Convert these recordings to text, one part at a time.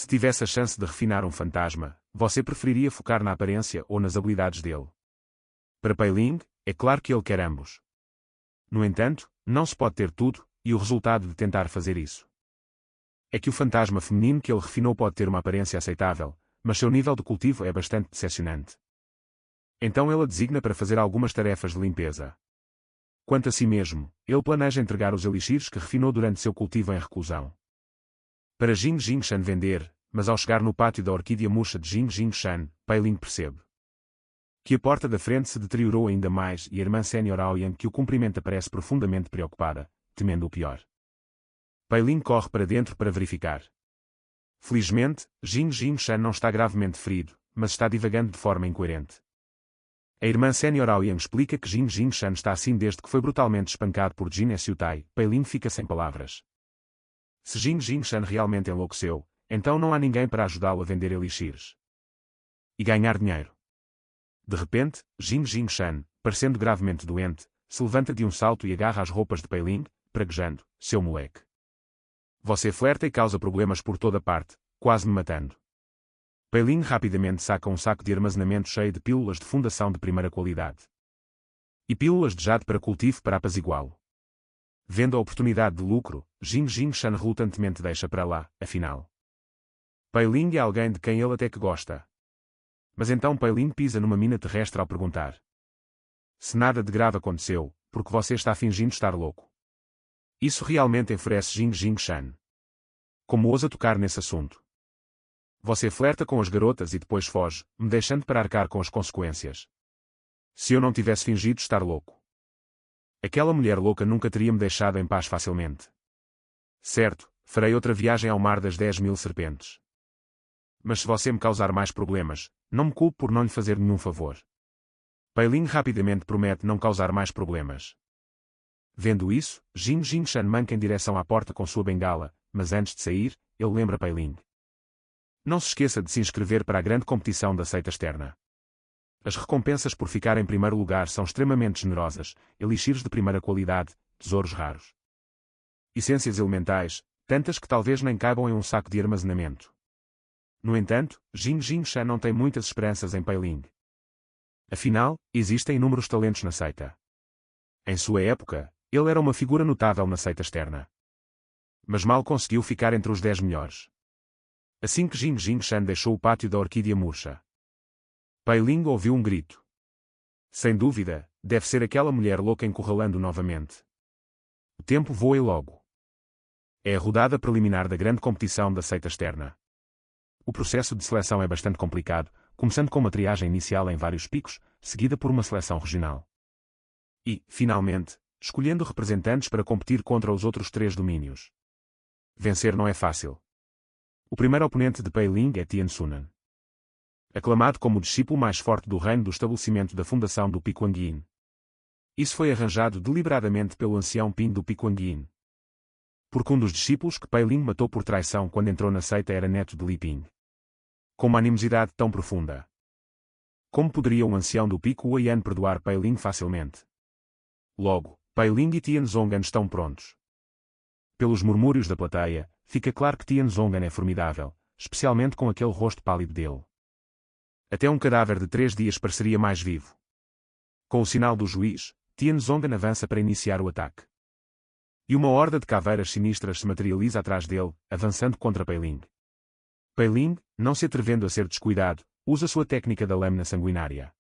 Se tivesse a chance de refinar um fantasma, você preferiria focar na aparência ou nas habilidades dele? Para Pei Ling, é claro que ele quer ambos. No entanto, não se pode ter tudo, e o resultado de tentar fazer isso é que o fantasma feminino que ele refinou pode ter uma aparência aceitável, mas seu nível de cultivo é bastante decepcionante. Então ele a designa para fazer algumas tarefas de limpeza. Quanto a si mesmo, ele planeja entregar os elixires que refinou durante seu cultivo em reclusão para Jing Jingshan vender, mas ao chegar no pátio da orquídea murcha de Jing Jingshan, Pei Ling percebe que a porta da frente se deteriorou ainda mais e a irmã sénior Aoyan que o cumprimenta parece profundamente preocupada, temendo o pior. Pei Ling corre para dentro para verificar. Felizmente, Jing Jingshan não está gravemente ferido, mas está divagando de forma incoerente. A irmã sénior Aoyan explica que Jing Jingshan está assim desde que foi brutalmente espancado por Jin Xiutai. Pei Ling fica sem palavras. Se Jing Jingshan realmente enlouqueceu, então não há ninguém para ajudá-lo a vender elixires e ganhar dinheiro. De repente, Jing Jingshan, parecendo gravemente doente, se levanta de um salto e agarra as roupas de Pei Ling, praguejando: seu moleque. Você flerta e causa problemas por toda parte, quase me matando. Pei Ling rapidamente saca um saco de armazenamento cheio de pílulas de fundação de primeira qualidade e pílulas de jade para cultivo para apaziguá-lo. Vendo a oportunidade de lucro, Jing Jingshan relutantemente deixa para lá, afinal. Pei Ling é alguém de quem ele até que gosta. Mas então Pei Ling pisa numa mina terrestre ao perguntar: se nada de grave aconteceu, porque você está fingindo estar louco? Isso realmente enfurece Jing Jingshan. Como ousa tocar nesse assunto? Você flerta com as garotas e depois foge, me deixando para arcar com as consequências. Se eu não tivesse fingido estar louco, aquela mulher louca nunca teria me deixado em paz facilmente. Certo, farei outra viagem ao mar das 10.000 serpentes. Mas se você me causar mais problemas, não me culpe por não lhe fazer nenhum favor. Pei Ling rapidamente promete não causar mais problemas. Vendo isso, Jing Jingshan manca em direção à porta com sua bengala, mas antes de sair, ele lembra Pei Ling: não se esqueça de se inscrever para a grande competição da seita externa. As recompensas por ficar em primeiro lugar são extremamente generosas: elixires de primeira qualidade, tesouros raros, essências elementais, tantas que talvez nem caibam em um saco de armazenamento. No entanto, Jing Jingshan não tem muitas esperanças em Pei Ling. Afinal, existem inúmeros talentos na seita. Em sua época, ele era uma figura notável na seita externa. Mas mal conseguiu ficar entre os 10 melhores. Assim que Jing Jingshan deixou o pátio da orquídea murcha, Pei Ling ouviu um grito. Sem dúvida, deve ser aquela mulher louca encurralando novamente. O tempo voa e logo. É a rodada preliminar da grande competição da seita externa. O processo de seleção é bastante complicado, começando com uma triagem inicial em vários picos, seguida por uma seleção regional. E, finalmente, escolhendo representantes para competir contra os outros 3 domínios. Vencer não é fácil. O primeiro oponente de Pei Ling é Tian Sunan, aclamado como o discípulo mais forte do reino do estabelecimento da fundação do Piquanguin. Isso foi arranjado deliberadamente pelo ancião Ping do Piquanguin. Porque um dos discípulos que Pei Ling matou por traição quando entrou na seita era neto de Li Ping. Com uma animosidade tão profunda. Como poderia um ancião do Pico Huaiyan perdoar Pei Ling facilmente? Logo, Pei Ling e Tian Zongan estão prontos. Pelos murmúrios da plateia, fica claro que Tian Zongan é formidável, especialmente com aquele rosto pálido dele. Até um cadáver de 3 dias pareceria mais vivo. Com o sinal do juiz, Tian Zongan avança para iniciar o ataque. E uma horda de caveiras sinistras se materializa atrás dele, avançando contra Pei Ling. Pei Ling, não se atrevendo a ser descuidado, usa sua técnica da lâmina sanguinária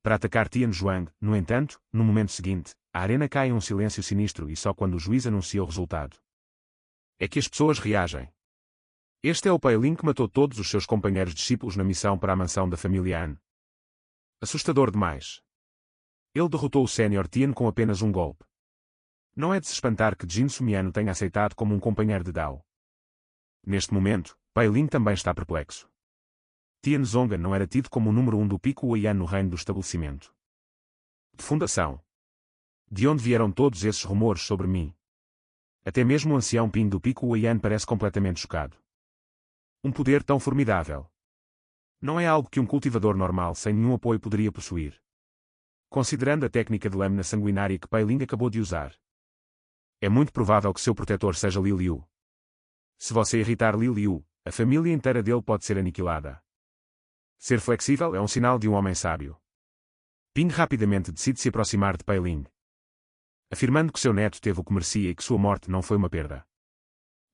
para atacar Tian Zhuang. No entanto, no momento seguinte, a arena cai em um silêncio sinistro e só quando o juiz anuncia o resultado é que as pessoas reagem. Este é o Pei Ling que matou todos os seus companheiros discípulos na missão para a mansão da família An. Assustador demais. Ele derrotou o Sr. Tian com apenas um golpe. Não é de se espantar que Jin Sumiano tenha aceitado como um companheiro de Dao. Neste momento, Pei Ling também está perplexo. Tian Zongan não era tido como o número 1 do Pico Huaiyan no reino do estabelecimento de fundação. De onde vieram todos esses rumores sobre mim? Até mesmo o ancião Ping do Pico Huaiyan parece completamente chocado. Um poder tão formidável. Não é algo que um cultivador normal sem nenhum apoio poderia possuir. Considerando a técnica de lâmina sanguinária que Pei Ling acabou de usar, é muito provável que seu protetor seja Li Liu. Se você irritar Li Liu, a família inteira dele pode ser aniquilada. Ser flexível é um sinal de um homem sábio. Ping rapidamente decide se aproximar de Pei Ling, afirmando que seu neto teve o que merecia e que sua morte não foi uma perda.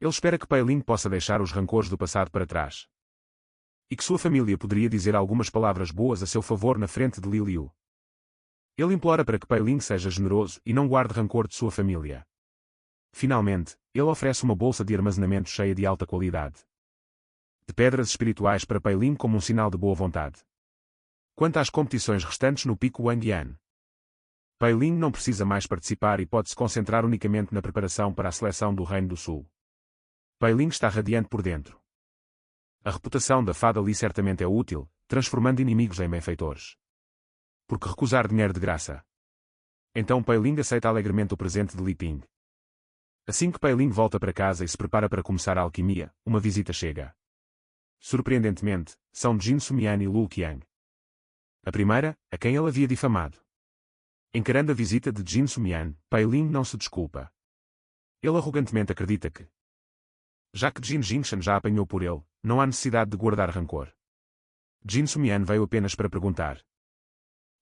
Ele espera que Pei Ling possa deixar os rancores do passado para trás. E que sua família poderia dizer algumas palavras boas a seu favor na frente de Li Liu. Ele implora para que Pei Ling seja generoso e não guarde rancor de sua família. Finalmente, ele oferece uma bolsa de armazenamento cheia de alta qualidade de pedras espirituais para Pei Ling como um sinal de boa vontade. Quanto às competições restantes no Pico Wangyan, Pei Ling não precisa mais participar e pode se concentrar unicamente na preparação para a seleção do Reino do Sul. Pei Ling está radiante por dentro. A reputação da fada Li certamente é útil, transformando inimigos em benfeitores. Por que recusar dinheiro de graça? Então Pei Ling aceita alegremente o presente de Li Ping. Assim que Pei Ling volta para casa e se prepara para começar a alquimia, uma visita chega. Surpreendentemente, são Jin Sumian e Lu Qiang. A primeira, a quem ele havia difamado. Encarando a visita de Jin Sumian, Pei Ling não se desculpa. Ele arrogantemente acredita que, já que Jin Jinshan já apanhou por ele, não há necessidade de guardar rancor. Jin Sumian veio apenas para perguntar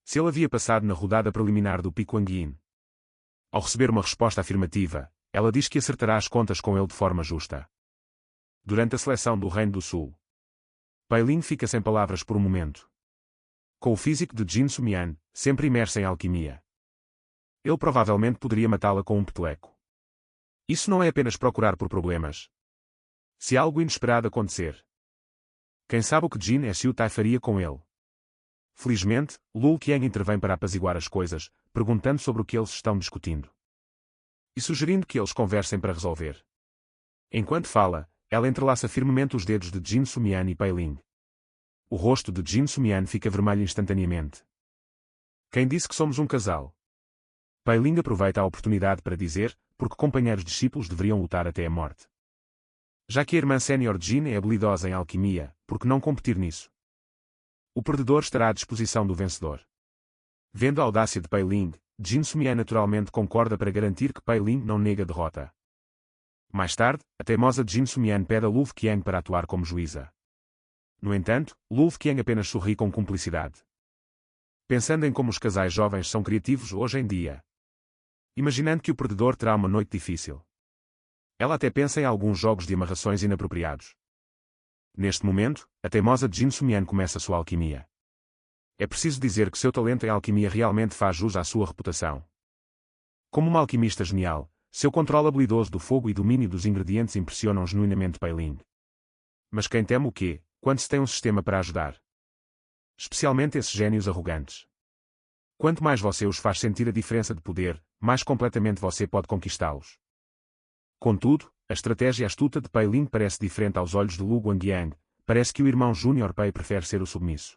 se ele havia passado na rodada preliminar do Pico Wangyin. Ao receber uma resposta afirmativa, ela diz que acertará as contas com ele de forma justa. Durante a seleção do Reino do Sul, Pei Ling fica sem palavras por um momento. Com o físico de Jin Sumian, sempre imerso em alquimia, ele provavelmente poderia matá-la com um peteleco. Isso não é apenas procurar por problemas. Se algo inesperado acontecer, quem sabe o que Jin Xiutai faria com ele? Felizmente, Lu Qiang intervém para apaziguar as coisas, perguntando sobre o que eles estão discutindo e sugerindo que eles conversem para resolver. Enquanto fala, ela entrelaça firmemente os dedos de Jin Sumian e Pei Ling. O rosto de Jin Sumian fica vermelho instantaneamente. Quem disse que somos um casal? Pei Ling aproveita a oportunidade para dizer, porque companheiros discípulos deveriam lutar até a morte. Já que a irmã sénior de Jin é habilidosa em alquimia, por que não competir nisso? O perdedor estará à disposição do vencedor. Vendo a audácia de Pei Ling, Jin Sumian naturalmente concorda para garantir que Pei Ling não nega a derrota. Mais tarde, a teimosa Jin Sumian pede a Lu Qiang para atuar como juíza. No entanto, Lu Qiang apenas sorri com cumplicidade. Pensando em como os casais jovens são criativos hoje em dia. Imaginando que o perdedor terá uma noite difícil. Ela até pensa em alguns jogos de amarrações inapropriados. Neste momento, a teimosa Jin Sumian começa sua alquimia. É preciso dizer que seu talento em alquimia realmente faz jus à sua reputação. Como uma alquimista genial, seu controle habilidoso do fogo e domínio dos ingredientes impressionam genuinamente Pei Ling. Mas quem teme o quê, quando se tem um sistema para ajudar? Especialmente esses gênios arrogantes. Quanto mais você os faz sentir a diferença de poder, mais completamente você pode conquistá-los. Contudo, a estratégia astuta de Pei Ling parece diferente aos olhos de Lu Guangyang, parece que o irmão Júnior Pei prefere ser o submisso.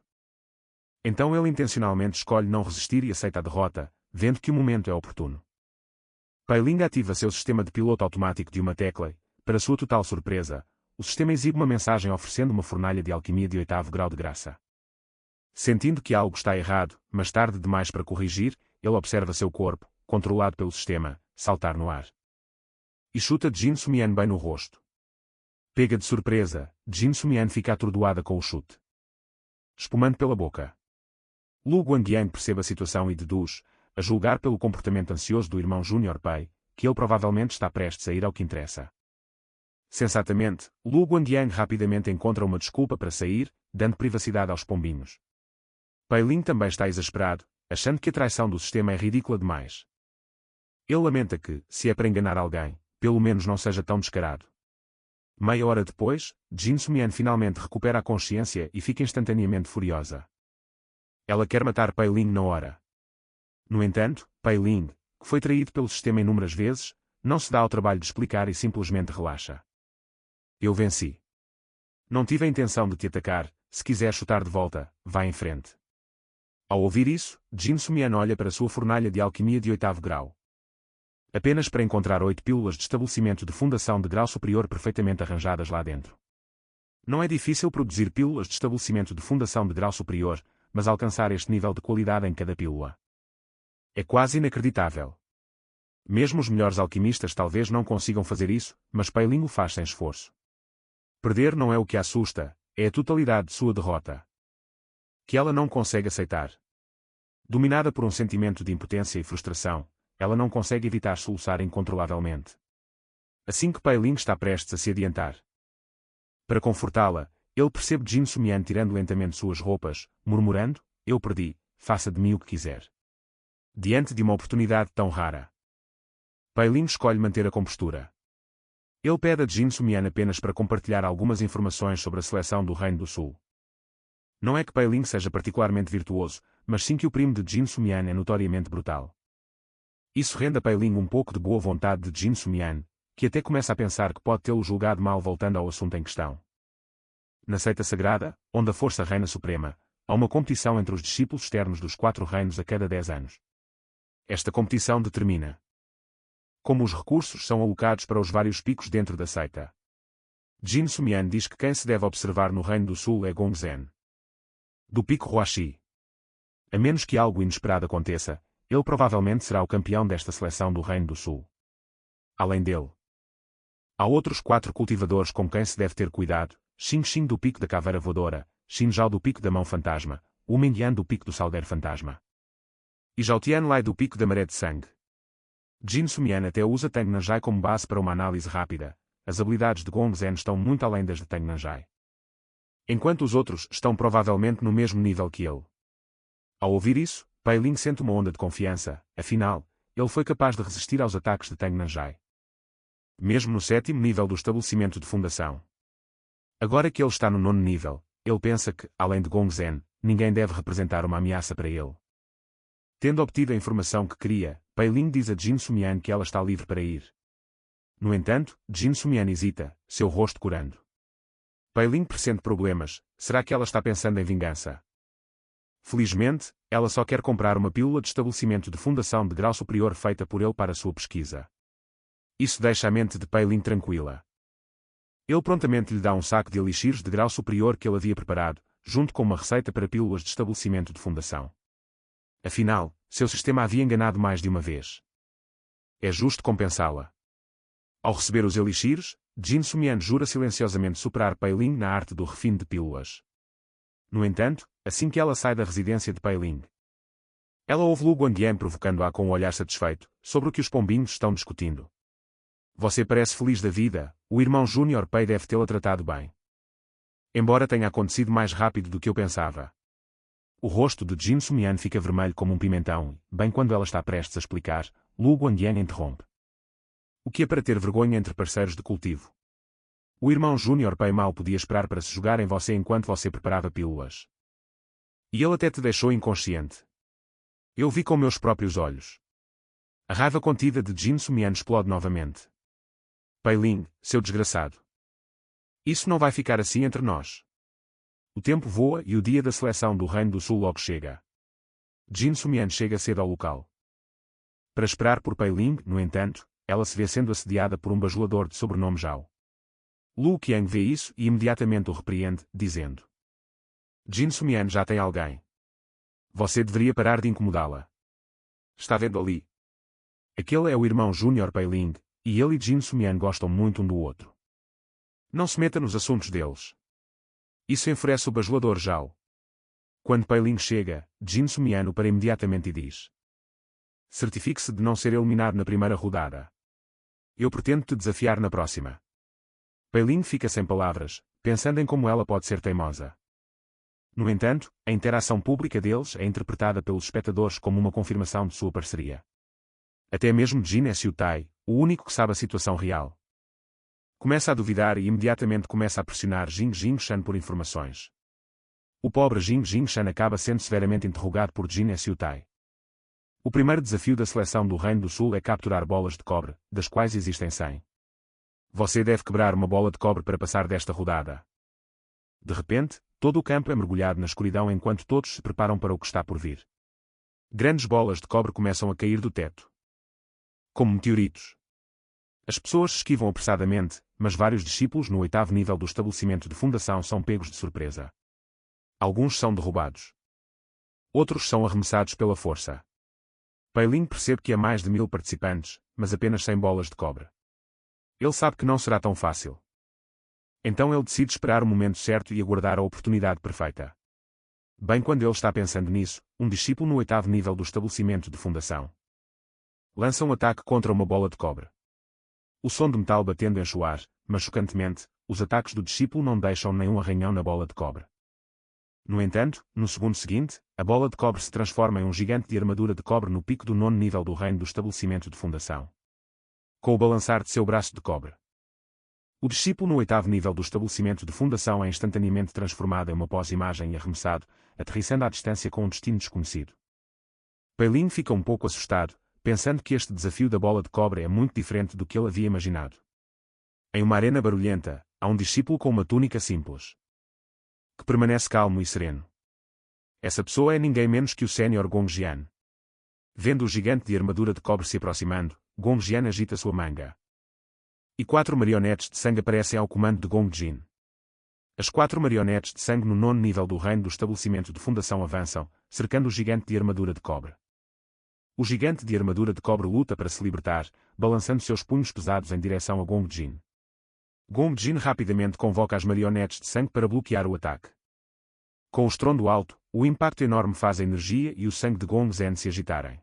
Então ele intencionalmente escolhe não resistir e aceita a derrota, vendo que o momento é oportuno. Pei Ling ativa seu sistema de piloto automático de uma tecla e, para sua total surpresa, o sistema exibe uma mensagem oferecendo uma fornalha de alquimia de 8º grau de graça. Sentindo que algo está errado, mas tarde demais para corrigir, ele observa seu corpo, controlado pelo sistema, saltar no ar. E chuta Jin Sumian bem no rosto. Pega de surpresa, Jin Sumian fica atordoada com o chute, espumando pela boca. Lu Guangyang percebe a situação e deduz, a julgar pelo comportamento ansioso do irmão Júnior Pei, que ele provavelmente está prestes a ir ao que interessa. Sensatamente, Lu Guangyang rapidamente encontra uma desculpa para sair, dando privacidade aos pombinhos. Pei Ling também está exasperado, achando que a traição do sistema é ridícula demais. Ele lamenta que, se é para enganar alguém, pelo menos não seja tão descarado. Meia hora depois, Jin Sumian finalmente recupera a consciência e fica instantaneamente furiosa. Ela quer matar Pei Ling na hora. No entanto, Pei Ling, que foi traído pelo sistema inúmeras vezes, não se dá ao trabalho de explicar e simplesmente relaxa. Eu venci. Não tive a intenção de te atacar, se quiser chutar de volta, vá em frente. Ao ouvir isso, Jin Sumian olha para sua fornalha de alquimia de 8º grau. Apenas para encontrar 8 pílulas de estabelecimento de fundação de grau superior perfeitamente arranjadas lá dentro. Não é difícil produzir pílulas de estabelecimento de fundação de grau superior, mas alcançar este nível de qualidade em cada pílula é quase inacreditável. Mesmo os melhores alquimistas talvez não consigam fazer isso, mas Pei Ling o faz sem esforço. Perder não é o que a assusta, é a totalidade de sua derrota, que ela não consegue aceitar. Dominada por um sentimento de impotência e frustração, ela não consegue evitar soluçar incontrolavelmente. Assim que Pei Ling está prestes a se adiantar para confortá-la, ele percebe Jin Sumian tirando lentamente suas roupas, murmurando: "Eu perdi, faça de mim o que quiser." Diante de uma oportunidade tão rara, Pei Ling escolhe manter a compostura. Ele pede a Jin Sumian apenas para compartilhar algumas informações sobre a seleção do Reino do Sul. Não é que Pei Ling seja particularmente virtuoso, mas sim que o primo de Jin Sumian é notoriamente brutal. Isso rende a Pei Ling um pouco de boa vontade de Jin Sumian, que até começa a pensar que pode tê-lo julgado mal voltando ao assunto em questão. Na seita sagrada, onde a força reina suprema, há uma competição entre os discípulos externos dos 4 reinos a cada 10 anos. Esta competição determina como os recursos são alocados para os vários picos dentro da seita. Jin Sumian diz que quem se deve observar no Reino do Sul é Gong Zhen, do pico Huaxi. A menos que algo inesperado aconteça, ele provavelmente será o campeão desta seleção do Reino do Sul. Além dele, há outros 4 cultivadores com quem se deve ter cuidado: Xin Xin do pico da Caveira Voadora, Xin Zhao do pico da Mão Fantasma, Wu Mengyan do pico do Salgueiro Fantasma e Zhao Tianlai do pico da Maré de Sangue. Jin Sumian até usa Tang Nanjai como base para uma análise rápida. As habilidades de Gong Zhen estão muito além das de Tang Nanjai, enquanto os outros estão provavelmente no mesmo nível que ele. Ao ouvir isso, Pei Ling sente uma onda de confiança, afinal, ele foi capaz de resistir aos ataques de Tang Nanjai, mesmo no 7º nível do estabelecimento de fundação. Agora que ele está no 9º nível, ele pensa que, além de Gong Zhen, ninguém deve representar uma ameaça para ele. Tendo obtido a informação que queria, Pei Ling diz a Jin Sumian que ela está livre para ir. No entanto, Jin Sumian hesita, seu rosto corando. Pei Ling pressente problemas. Será que ela está pensando em vingança? Felizmente, ela só quer comprar uma pílula de estabelecimento de fundação de grau superior feita por ele para sua pesquisa. Isso deixa a mente de Pei Ling tranquila. Ele prontamente lhe dá um saco de elixires de grau superior que ele havia preparado, junto com uma receita para pílulas de estabelecimento de fundação. Afinal, seu sistema havia enganado mais de uma vez. É justo compensá-la. Ao receber os elixires, Jin Sumian jura silenciosamente superar Pei Ling na arte do refino de pílulas. No entanto, assim que ela sai da residência de Pei Ling, ela ouve Lu Guangyan provocando-a com um olhar satisfeito, sobre o que os pombinhos estão discutindo. Você parece feliz da vida, o irmão Júnior Pei deve tê-la tratado bem. Embora tenha acontecido mais rápido do que eu pensava. O rosto de Jin Sumian fica vermelho como um pimentão e, bem quando ela está prestes a explicar, Lu Guangyan interrompe. O que é para ter vergonha entre parceiros de cultivo? O irmão Júnior Pei mal podia esperar para se jogar em você enquanto você preparava pílulas. E ele até te deixou inconsciente. Eu vi com meus próprios olhos. A raiva contida de Jin Sumian explode novamente. Pei Ling, seu desgraçado. Isso não vai ficar assim entre nós. O tempo voa e o dia da seleção do Reino do Sul logo chega. Jin Sumian chega cedo ao local. Para esperar por Pei Ling, no entanto, ela se vê sendo assediada por um bajulador de sobrenome Zhao. Lu Qiang vê isso e imediatamente o repreende, dizendo: Jin Sumian já tem alguém. Você deveria parar de incomodá-la. Está vendo ali? Aquele é o irmão Júnior Pei Ling, e ele e Jin Sumian gostam muito um do outro. Não se meta nos assuntos deles. Isso enfurece o bajulador Zhao. Quando Pei Ling chega, Jin Sumian o para imediatamente e diz: certifique-se de não ser eliminado na primeira rodada. Eu pretendo te desafiar na próxima. Pei Ling fica sem palavras, pensando em como ela pode ser teimosa. No entanto, a interação pública deles é interpretada pelos espectadores como uma confirmação de sua parceria. Até mesmo Jin Xiutai, o único que sabe a situação real, começa a duvidar e imediatamente começa a pressionar Jing Jingshan por informações. O pobre Jing Jingshan acaba sendo severamente interrogado por Jin Xiutai. O primeiro desafio da seleção do Reino do Sul é capturar bolas de cobre, das quais existem 100. Você deve quebrar uma bola de cobre para passar desta rodada. De repente, todo o campo é mergulhado na escuridão enquanto todos se preparam para o que está por vir. Grandes bolas de cobre começam a cair do teto, como meteoritos. As pessoas esquivam apressadamente, mas vários discípulos no 8º nível do estabelecimento de fundação são pegos de surpresa. Alguns são derrubados. Outros são arremessados pela força. Pei Ling percebe que há mais de 1000 participantes, mas apenas 100 bolas de cobre. Ele sabe que não será tão fácil. Então ele decide esperar o momento certo e aguardar a oportunidade perfeita. Bem quando ele está pensando nisso, um discípulo no 8º nível do estabelecimento de fundação lança um ataque contra uma bola de cobre. O som de metal batendo enche o ar, mas chocantemente, os ataques do discípulo não deixam nenhum arranhão na bola de cobre. No entanto, no segundo seguinte, a bola de cobre se transforma em um gigante de armadura de cobre no pico do 9º nível do reino do estabelecimento de fundação. Com o balançar de seu braço de cobre. O discípulo no 8º nível do estabelecimento de fundação é instantaneamente transformado em uma pós-imagem e arremessado, aterrissando à distância com um destino desconhecido. Pailin fica um pouco assustado, pensando que este desafio da bola de cobre é muito diferente do que ele havia imaginado. Em uma arena barulhenta, há um discípulo com uma túnica simples, que permanece calmo e sereno. Essa pessoa é ninguém menos que o sénior Gong Jian. Vendo o gigante de armadura de cobre se aproximando, Gong Jian agita sua manga. E 4 marionetes de sangue aparecem ao comando de Gong Jin. As 4 marionetes de sangue no 9º nível do reino do estabelecimento de fundação avançam, cercando o gigante de armadura de cobre. O gigante de armadura de cobre luta para se libertar, balançando seus punhos pesados em direção a Gong Jin. Gong Jin rapidamente convoca as marionetes de sangue para bloquear o ataque. Com o estrondo alto, o impacto enorme faz a energia e o sangue de Gong Zhen se agitarem.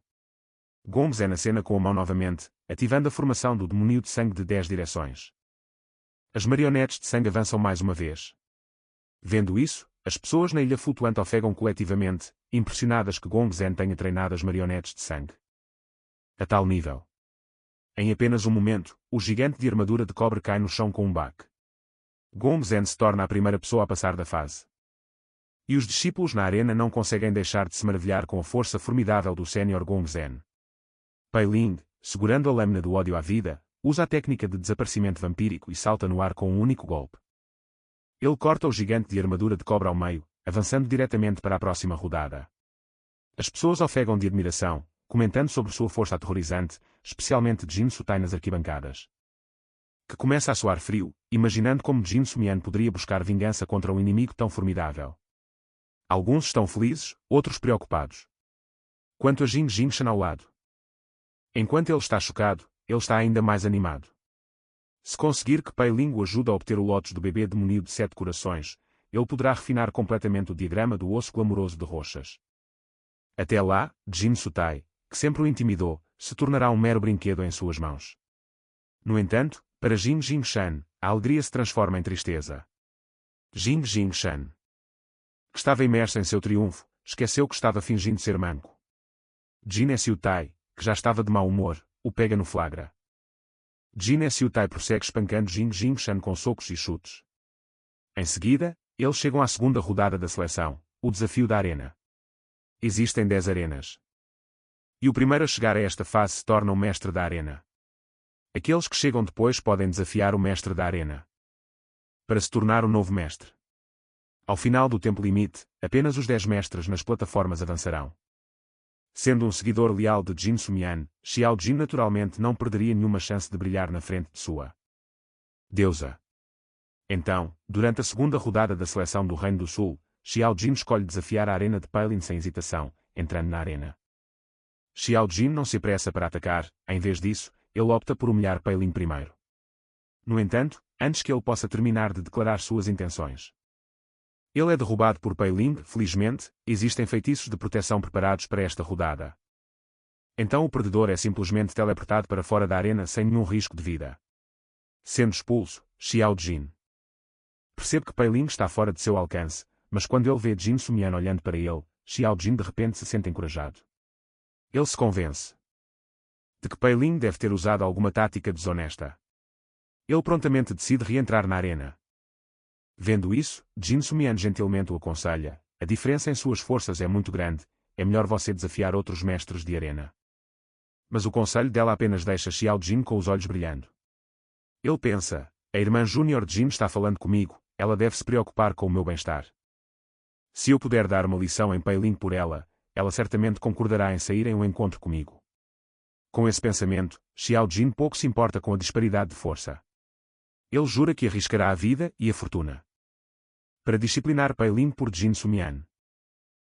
Gong Zhen acena com a mão novamente, ativando a formação do demônio de sangue de 10 direções. As marionetes de sangue avançam mais uma vez. Vendo isso, as pessoas na ilha flutuante ofegam coletivamente, impressionadas que Gong Zhen tenha treinado as marionetes de sangue a tal nível. Em apenas um momento, o gigante de armadura de cobre cai no chão com um baque. Gong Zhen se torna a primeira pessoa a passar da fase. E os discípulos na arena não conseguem deixar de se maravilhar com a força formidável do sénior Gong Zhen. Pailin, segurando a lâmina do ódio à vida, usa a técnica de desaparecimento vampírico e salta no ar com um único golpe. Ele corta o gigante de armadura de cobre ao meio, avançando diretamente para a próxima rodada. As pessoas ofegam de admiração, comentando sobre sua força aterrorizante, especialmente Jin Sutai nas arquibancadas. Que começa a soar frio, imaginando como Jin Sumian poderia buscar vingança contra um inimigo tão formidável. Alguns estão felizes, outros preocupados. Quanto a Jin Jingshan ao lado. Enquanto ele está chocado, ele está ainda mais animado. Se conseguir que Pailin o ajude a obter o Lotus do bebê demoníaco de 7 corações, ele poderá refinar completamente o diagrama do osso glamouroso de rochas. Até lá, Jin Sutai, que sempre o intimidou, se tornará um mero brinquedo em suas mãos. No entanto, para Jin Jingshan, a alegria se transforma em tristeza. Jin Jingshan, que estava imerso em seu triunfo, esqueceu que estava fingindo ser manco. Jin Sutai, que já estava de mau humor, o pega no flagra. Jin Sutai prossegue espancando Jin Jingshan com socos e chutes. Em seguida, eles chegam à segunda rodada da seleção, o desafio da arena. Existem 10 arenas. E o primeiro a chegar a esta fase se torna o mestre da arena. Aqueles que chegam depois podem desafiar o mestre da arena para se tornar o novo mestre. Ao final do tempo limite, apenas os 10 mestres nas plataformas avançarão. Sendo um seguidor leal de Jin Sumian, Xiao Jin naturalmente não perderia nenhuma chance de brilhar na frente de sua deusa. Então, durante a segunda rodada da seleção do Reino do Sul, Xiao Jin escolhe desafiar a arena de Pailin sem hesitação, entrando na arena. Xiao Jin não se apressa para atacar, em vez disso, ele opta por humilhar Pailin primeiro. No entanto, antes que ele possa terminar de declarar suas intenções, ele é derrubado por Pailin. Felizmente, existem feitiços de proteção preparados para esta rodada. Então o perdedor é simplesmente teleportado para fora da arena sem nenhum risco de vida. Sendo expulso, Xiao Jin percebe que Pailin está fora de seu alcance, mas quando ele vê Jin Sumian olhando para ele, Xiao Jin de repente se sente encorajado. Ele se convence de que Pailin deve ter usado alguma tática desonesta. Ele prontamente decide reentrar na arena. Vendo isso, Jin Sumian gentilmente o aconselha: a diferença em suas forças é muito grande, é melhor você desafiar outros mestres de arena. Mas o conselho dela apenas deixa Xiao Jin com os olhos brilhando. Ele pensa: a irmã Júnior de Jin está falando comigo, ela deve se preocupar com o meu bem-estar. Se eu puder dar uma lição em Pailin por ela, ela certamente concordará em sair em um encontro comigo. Com esse pensamento, Xiao Jin pouco se importa com a disparidade de força. Ele jura que arriscará a vida e a fortuna para disciplinar Pailin por Jin Sumian.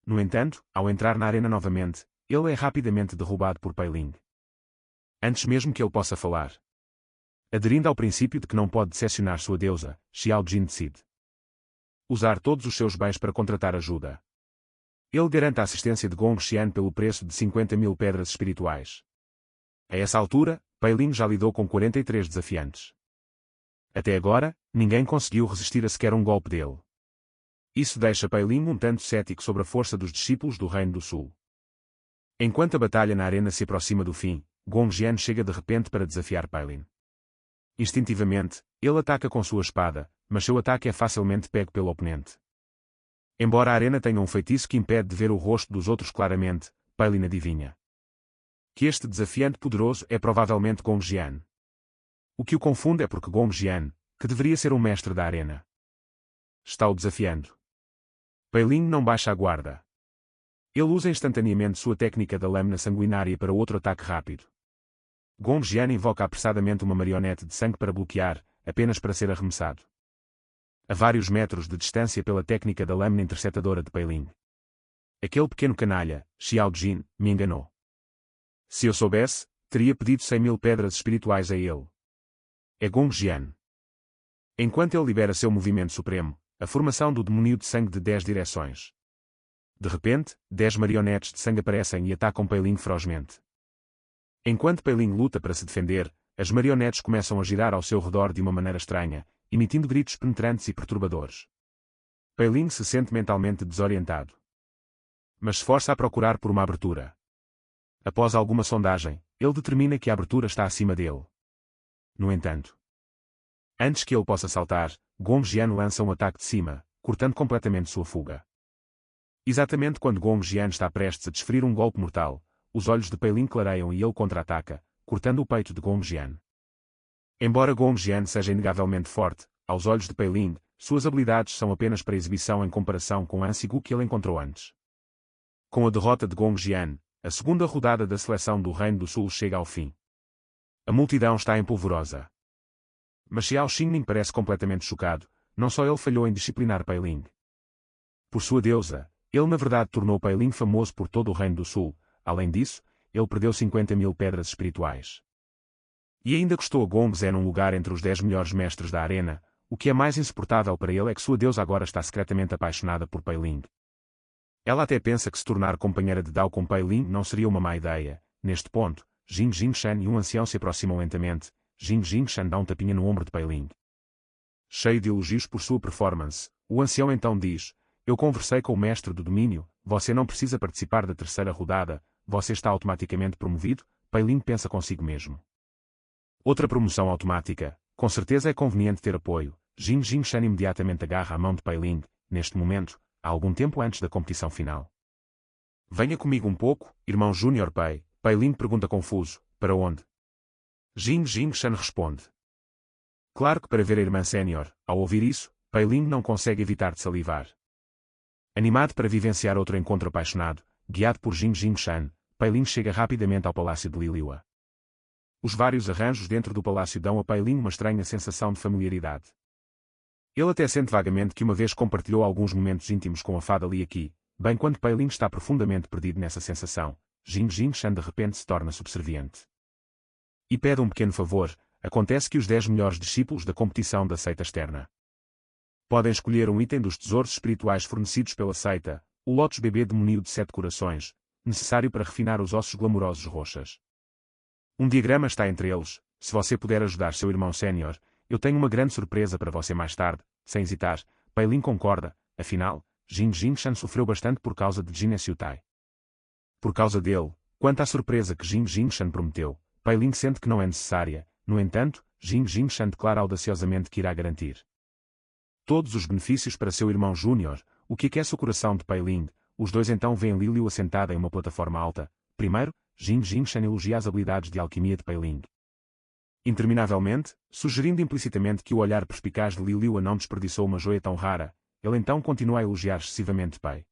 No entanto, ao entrar na arena novamente, ele é rapidamente derrubado por Pailin. Antes mesmo que ele possa falar, Aderindo ao princípio de que não pode decepcionar sua deusa, Xiao Jin decide usar todos os seus bens para contratar ajuda. Ele garante a assistência de Gong Xian pelo preço de 50.000 pedras espirituais. A essa altura, Pei Ling já lidou com 43 desafiantes. Até agora, ninguém conseguiu resistir a sequer um golpe dele. Isso deixa Pei Ling um tanto cético sobre a força dos discípulos do Reino do Sul. Enquanto a batalha na arena se aproxima do fim, Gong Xian chega de repente para desafiar Pei Ling. Instintivamente, ele ataca com sua espada, mas seu ataque é facilmente pego pelo oponente. Embora a arena tenha um feitiço que impede de ver o rosto dos outros claramente, Pei Ling adivinha que este desafiante poderoso é provavelmente Gong Xian. O que o confunde é porque Gong Xian, que deveria ser um mestre da arena, está o desafiando. Pei Ling não baixa a guarda. Ele usa instantaneamente sua técnica da lâmina sanguinária para outro ataque rápido. Gong Xian invoca apressadamente uma marionete de sangue para bloquear, apenas para ser arremessado a vários metros de distância pela técnica da lâmina interceptadora de Pei Ling. Aquele pequeno canalha, Xiao Jin, me enganou. Se eu soubesse, teria pedido 100.000 pedras espirituais a ele. É Gong Xian. Enquanto ele libera seu movimento supremo, a formação do demônio de sangue de 10 direções. De repente, 10 marionetes de sangue aparecem e atacam Pei Ling ferozmente. Enquanto Pei Ling luta para se defender, as marionetes começam a girar ao seu redor de uma maneira estranha, emitindo gritos penetrantes e perturbadores. Pei Ling se sente mentalmente desorientado, mas se força a procurar por uma abertura. Após alguma sondagem, ele determina que a abertura está acima dele. No entanto, antes que ele possa saltar, Gong Xian lança um ataque de cima, cortando completamente sua fuga. Exatamente quando Gong Xian está prestes a desferir um golpe mortal, os olhos de Pei Ling clareiam e ele contra-ataca, cortando o peito de Gong Xian. Embora Gong Xian seja inegavelmente forte, aos olhos de Pei Ling, suas habilidades são apenas para exibição em comparação com o Ansigu que ele encontrou antes. Com a derrota de Gong Xian, a segunda rodada da seleção do Reino do Sul chega ao fim. A multidão está em polvorosa. Mas Xiao Xingning parece completamente chocado, não só ele falhou em disciplinar Pei Ling. Por sua deusa, ele na verdade tornou Pei Ling famoso por todo o Reino do Sul, além disso, ele perdeu 50.000 pedras espirituais. E ainda custou a Gong Zhen um lugar entre os 10 melhores mestres da arena, o que é mais insuportável para ele é que sua deusa agora está secretamente apaixonada por Pei Ling. Ela até pensa que se tornar companheira de Dao com Pei Ling não seria uma má ideia. Neste ponto, Jing Jingshan e um ancião se aproximam lentamente. Jing Jingshan dá um tapinha no ombro de Pei Ling. Cheio de elogios por sua performance, o ancião então diz: eu conversei com o mestre do domínio, você não precisa participar da terceira rodada, você está automaticamente promovido. Pei Ling pensa consigo mesmo. Outra promoção automática, com certeza é conveniente ter apoio. Jing Jingshan imediatamente agarra a mão de Pei Ling, neste momento, há algum tempo antes da competição final. Venha comigo um pouco, irmão Júnior Pei. Pei Ling pergunta confuso, para onde? Jing Jingshan responde. Claro que para ver a irmã sénior. Ao ouvir isso, Pei Ling não consegue evitar de salivar. Animado para vivenciar outro encontro apaixonado, guiado por Jing Jingshan, Pei Ling chega rapidamente ao palácio de Liliua. Os vários arranjos dentro do palácio dão a Pei Ling uma estranha sensação de familiaridade. Ele até sente vagamente que uma vez compartilhou alguns momentos íntimos com a fada Li Qi, bem quando Pei Ling está profundamente perdido nessa sensação, Jing Jingshan de repente se torna subserviente. E pede um pequeno favor. Acontece que os 10 melhores discípulos da competição da seita externa podem escolher um item dos tesouros espirituais fornecidos pela seita, o Lotus Bebê Demoníaco de 7 corações, necessário para refinar os ossos glamourosos roxas. Um diagrama está entre eles. Se você puder ajudar seu irmão sénior, eu tenho uma grande surpresa para você mais tarde. Sem hesitar, Pei Ling concorda, afinal, Jing Jingshan sofreu bastante por causa de Jin Xiutai. Por causa dele, quanto à surpresa que Jing Jingshan prometeu, Pei Ling sente que não é necessária. No entanto, Jing Jingshan declara audaciosamente que irá garantir todos os benefícios para seu irmão júnior, o que aquece o coração de Pei Ling. Os dois então veem Liliu assentada em uma plataforma alta. Primeiro, Jing Jingshan elogia as habilidades de alquimia de Pei Ling interminavelmente, sugerindo implicitamente que o olhar perspicaz de Liliu não desperdiçou uma joia tão rara. Ele então continua a elogiar excessivamente Pei.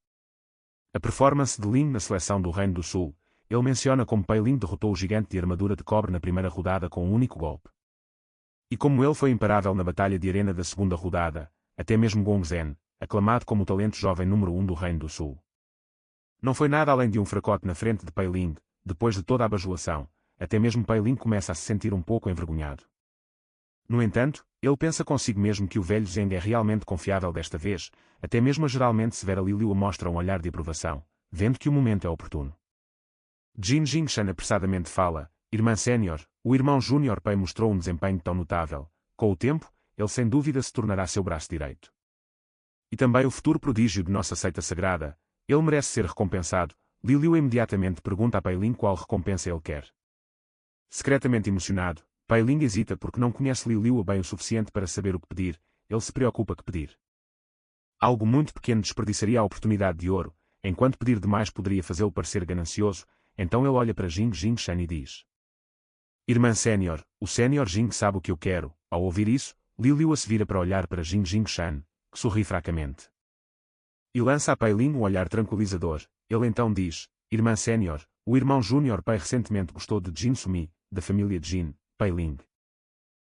A performance de Ling na seleção do Reino do Sul. Ele menciona como Pei Ling derrotou o gigante de armadura de cobre na primeira rodada com um único golpe. E como ele foi imparável na batalha de arena da segunda rodada, até mesmo Gong Zhen, aclamado como o talento jovem número 1 do Reino do Sul, não foi nada além de um fracote na frente de Pei Ling. Depois de toda a bajulação, até mesmo Pei Ling começa a se sentir um pouco envergonhado. No entanto, ele pensa consigo mesmo que o velho Zeng é realmente confiável desta vez, até mesmo a geralmente severa Liliu mostra um olhar de aprovação, vendo que o momento é oportuno. Jin Jingshan apressadamente fala: Irmã Sénior, o irmão Júnior Pei mostrou um desempenho tão notável. Com o tempo, ele sem dúvida se tornará seu braço direito. E também o futuro prodígio de nossa seita sagrada. Ele merece ser recompensado. Liliu imediatamente pergunta a Pei Ling qual recompensa ele quer. Secretamente emocionado, Pei Ling hesita porque não conhece Liliu bem o suficiente para saber o que pedir. Ele se preocupa que pedir algo muito pequeno desperdiçaria a oportunidade de ouro, enquanto pedir demais poderia fazê-lo parecer ganancioso. Então ele olha para Jing Jingshan e diz: Irmã Sénior, o Sénior Jing sabe o que eu quero. Ao ouvir isso, Liliu se vira para olhar para Jing Jingshan, que sorri fracamente. E lança a Pei Ling um olhar tranquilizador. Ele então diz: Irmã Sénior, o irmão Júnior Pei recentemente gostou de Jin Sumi, da família Jin, Pei Ling.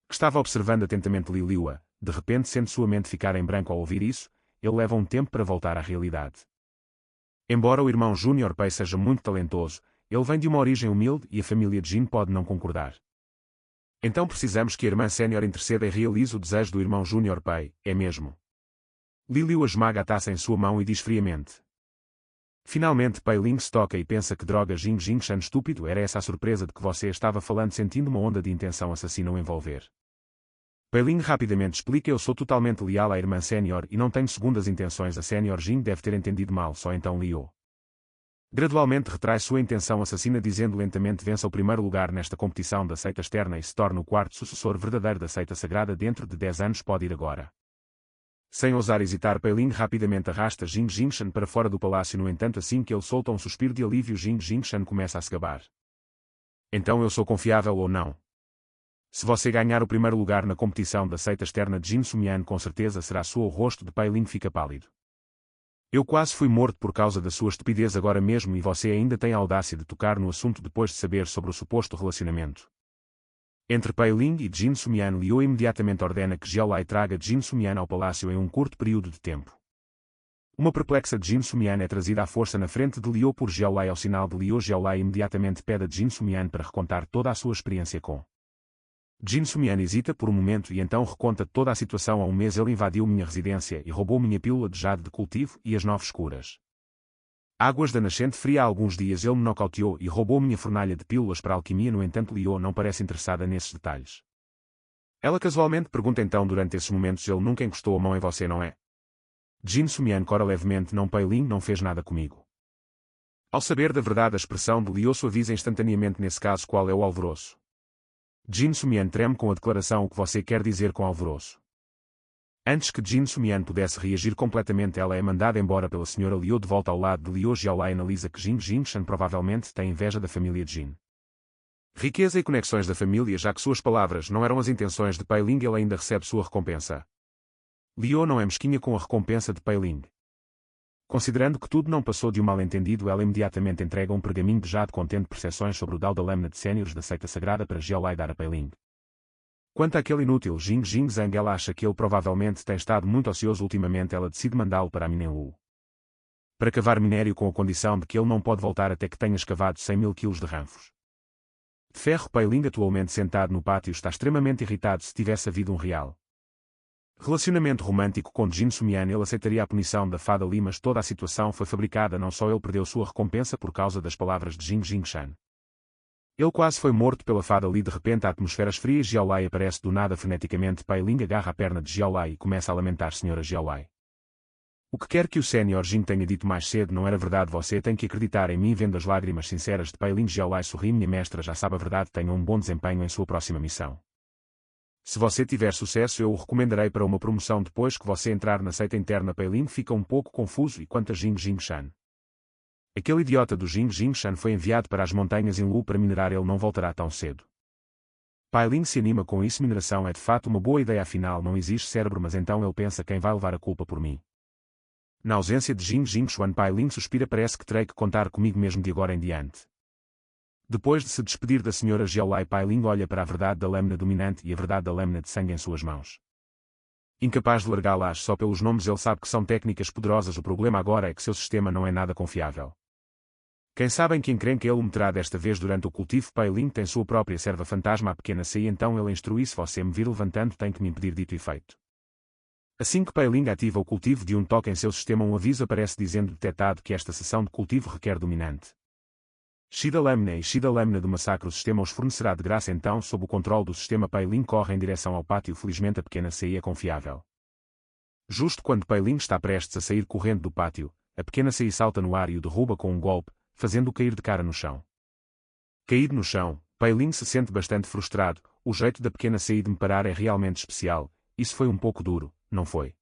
Que estava observando atentamente Liliu. De repente sente sua mente ficar em branco ao ouvir isso. Ele leva um tempo para voltar à realidade. Embora o irmão Júnior Pei seja muito talentoso, ele vem de uma origem humilde e a família Jin pode não concordar. Então precisamos que a irmã Sénior interceda e realize o desejo do irmão Júnior Pei, é mesmo? Liliu esmaga a taça em sua mão e diz friamente. Finalmente Pei Ling se toca e pensa que droga Jing Jingshan estúpido, era essa a surpresa de que você estava falando, sentindo uma onda de intenção assassina o envolver. Pei Ling rapidamente explica: eu sou totalmente leal à irmã Sénior e não tenho segundas intenções. A Sénior Jing deve ter entendido mal, só então Liu gradualmente retrai sua intenção assassina dizendo lentamente: vença o primeiro lugar nesta competição da seita externa e se torna o quarto sucessor verdadeiro da seita sagrada dentro de 10 anos. Pode ir agora. Sem ousar hesitar, Pei Ling rapidamente arrasta Jing Jingshan para fora do palácio. No entanto, assim que ele solta um suspiro de alívio, Jing Jingshan começa a se gabar. Então eu sou confiável ou não? Se você ganhar o primeiro lugar na competição da seita externa de Jin Sumian, com certeza será sua. O rosto de Pei Ling fica pálido. Eu quase fui morto por causa da sua estupidez agora mesmo e você ainda tem a audácia de tocar no assunto depois de saber sobre o suposto relacionamento entre Pei Ling e Jin Sumian. Liu imediatamente ordena que Jiaolai traga Jin Sumian ao palácio em um curto período de tempo. Uma perplexa Jin Sumian é trazida à força na frente de Liu por Jiaolai. Ao sinal de Liu, Jiaolai imediatamente pede a Jin Sumian para recontar toda a sua experiência com Jin Sumian. Hesita por um momento e então reconta toda a situação. Há um mês ele invadiu minha residência e roubou minha pílula de jade de cultivo e as 9 escuras águas da nascente fria. Há alguns dias ele me nocauteou e roubou minha fornalha de pílulas para alquimia. No entanto, Liu não parece interessada nesses detalhes. Ela casualmente pergunta então: durante esses momentos ele nunca encostou a mão em você, não é? Jin Sumian cora levemente: não, Pei Ling não fez nada comigo. Ao saber da verdade, a expressão de Liu suaviza instantaneamente. Nesse caso, qual é o alvoroço? Jin Sumian treme com a declaração: o que você quer dizer com alvoroço? Antes que Jin Sumian pudesse reagir completamente, ela é mandada embora pela senhora Liu. De volta ao lado de Liu, Jiaolai analisa que Jing Jingshan provavelmente tem inveja da família Jin. Riqueza e conexões da família, já que suas palavras não eram as intenções de Pei Ling, ele ainda recebe sua recompensa. Liu não é mesquinha com a recompensa de Pei Ling. Considerando que tudo não passou de um mal-entendido, ela imediatamente entrega um pergaminho de jade contendo percepções sobre o Dao da Lâmina de Séniores da seita sagrada para Jiaolai dar a Pei Ling. Quanto àquele inútil Jing Jingzhang, ela acha que ele provavelmente tem estado muito ocioso ultimamente. Ela decide mandá-lo para a Minenlu para cavar minério, com a condição de que ele não pode voltar até que tenha escavado 100.000 quilos de ranfos de ferro. Pei Ling, atualmente sentado no pátio, está extremamente irritado. Se tivesse havido um real relacionamento romântico com Jin Sumian, ele aceitaria a punição da fada Li, mas toda a situação foi fabricada. Não só ele perdeu sua recompensa por causa das palavras de Jing Jingshan. Ele quase foi morto pela fada Li. De repente a atmosfera esfria. Jiaolai aparece do nada freneticamente. Pei Ling agarra a perna de Jiaolai e começa a lamentar: senhora Jiaolai, o que quer que o Sr. Jin tenha dito mais cedo não era verdade. Você tem que acreditar em mim. Vendo as lágrimas sinceras de Pei Ling, Jiaolai sorri: minha mestra já sabe a verdade. Tenha um bom desempenho em sua próxima missão. Se você tiver sucesso, eu o recomendarei para uma promoção depois que você entrar na seita interna. Pei Ling fica um pouco confuso. E quanto a Jing Jingshan? Aquele idiota do Jing Jingshan foi enviado para as montanhas em Lu para minerar. Ele não voltará tão cedo. Pei Ling se anima com isso. Mineração é de fato uma boa ideia, afinal não existe cérebro. Mas então ele pensa: quem vai levar a culpa por mim? Na ausência de Jing Jingshan, Pei Ling suspira: parece que terei que contar comigo mesmo de agora em diante. Depois de se despedir da senhora Jiaolai, Pei Ling olha para a verdade da lâmina dominante e a verdade da lâmina de sangue em suas mãos. Incapaz de largá-las só pelos nomes, ele sabe que são técnicas poderosas. O problema agora é que seu sistema não é nada confiável. Quem sabe em que encrenca ele o meterá desta vez durante o cultivo. Pai Ling tem sua própria serva fantasma, a pequena Sei, então ele instrui: se você me vir levantando tem que me impedir. Dito e feito. Assim que Pai Ling ativa o cultivo de um toque em seu sistema, um aviso aparece dizendo: detectado que esta sessão de cultivo requer dominante. Shida Lâmina e Shida Lâmina do massacre. O sistema os fornecerá de graça. Então, sob o controle do sistema, Pai Ling corre em direção ao pátio. Felizmente a pequena Sei é confiável. Justo quando Pai Ling está prestes a sair correndo do pátio, a pequena Sei salta no ar e o derruba com um golpe, fazendo-o cair de cara no chão. Caído no chão, Pai Ling se sente bastante frustrado. O jeito da pequena Sei de me parar é realmente especial. Isso foi um pouco duro, não foi?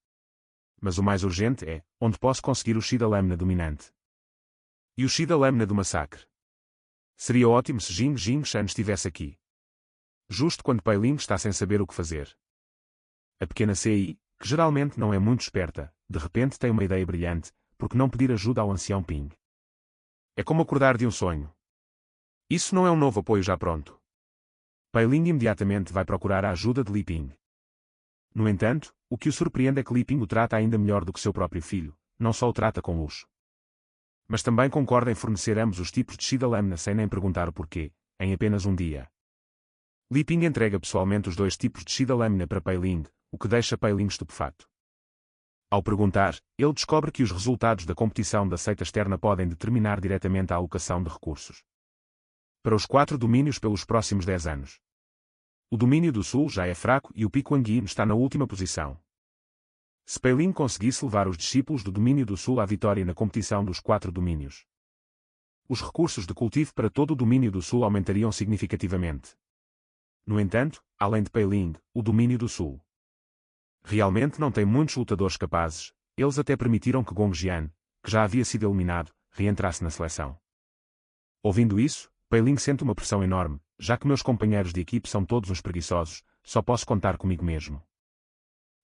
Mas o mais urgente é, onde posso conseguir o Shida Lâmina dominante? E o Shida Lâmina do massacre? Seria ótimo se Jing Shan estivesse aqui. Justo quando Pai Ling está sem saber o que fazer. A pequena Sei, que geralmente não é muito esperta, de repente tem uma ideia brilhante: por que não pedir ajuda ao ancião Ping? É como acordar de um sonho. Isso não é um novo apoio já pronto. Pai Ling imediatamente vai procurar a ajuda de Li Ping. No entanto, o que o surpreende é que Li Ping o trata ainda melhor do que seu próprio filho. Não só o trata com luxo, mas também concorda em fornecer ambos os tipos de Shida Lâmina sem nem perguntar o porquê, em apenas um dia. Li Ping entrega pessoalmente os 2 tipos de Shida Lâmina para Pai Ling, o que deixa Pai Ling estupefato. Ao perguntar, ele descobre que os resultados da competição da seita externa podem determinar diretamente a alocação de recursos para os 4 domínios pelos próximos 10 anos. O domínio do Sul já é fraco e o Piquanguin está na última posição. Se Pai Ling conseguisse levar os discípulos do domínio do Sul à vitória na competição dos 4 domínios, os recursos de cultivo para todo o domínio do Sul aumentariam significativamente. No entanto, além de Pai Ling, o domínio do Sul realmente não tem muitos lutadores capazes. Eles até permitiram que Gong Jian, que já havia sido eliminado, reentrasse na seleção. Ouvindo isso, Pai Ling sente uma pressão enorme: já que meus companheiros de equipe são todos uns preguiçosos, só posso contar comigo mesmo.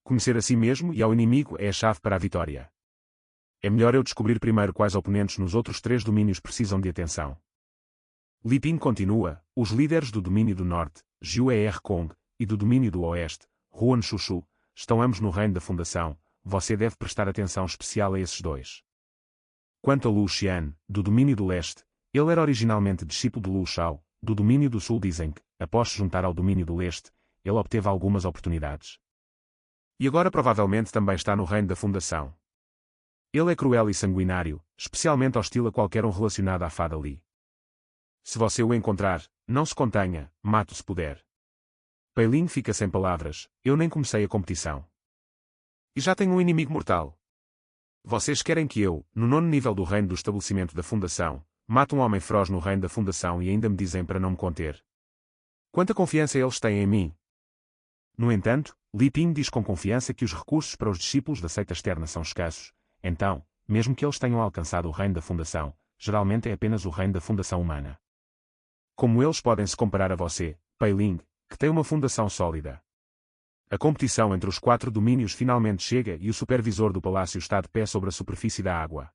Conhecer a si mesmo e ao inimigo é a chave para a vitória. É melhor eu descobrir primeiro quais oponentes nos outros 3 domínios precisam de atenção. Li Ping continua: os líderes do domínio do Norte, Jiu Er Kong, e do domínio do Oeste, Huan Shushu, estão ambos no reino da fundação. Você deve prestar atenção especial a esses 2. Quanto a Lu Xian, do domínio do Leste, ele era originalmente discípulo de Lu Shao. Do domínio do Sul dizem que, após se juntar ao domínio do Leste, ele obteve algumas oportunidades. E agora provavelmente também está no reino da fundação. Ele é cruel e sanguinário, especialmente hostil a qualquer um relacionado à fada Li. Se você o encontrar, não se contenha, mate-o se puder. Pai Ling fica sem palavras: eu nem comecei a competição. E já tenho um inimigo mortal. Vocês querem que eu, no 9º nível do reino do estabelecimento da fundação, mate um homem feroz no reino da fundação e ainda me dizem para não me conter? Quanta confiança eles têm em mim? No entanto, Li Ping diz com confiança que os recursos para os discípulos da seita externa são escassos. Então, mesmo que eles tenham alcançado o reino da fundação, geralmente é apenas o reino da fundação humana. Como eles podem se comparar a você, Pai Ling, que tem uma fundação sólida? A competição entre os 4 domínios finalmente chega e o supervisor do palácio está de pé sobre a superfície da água.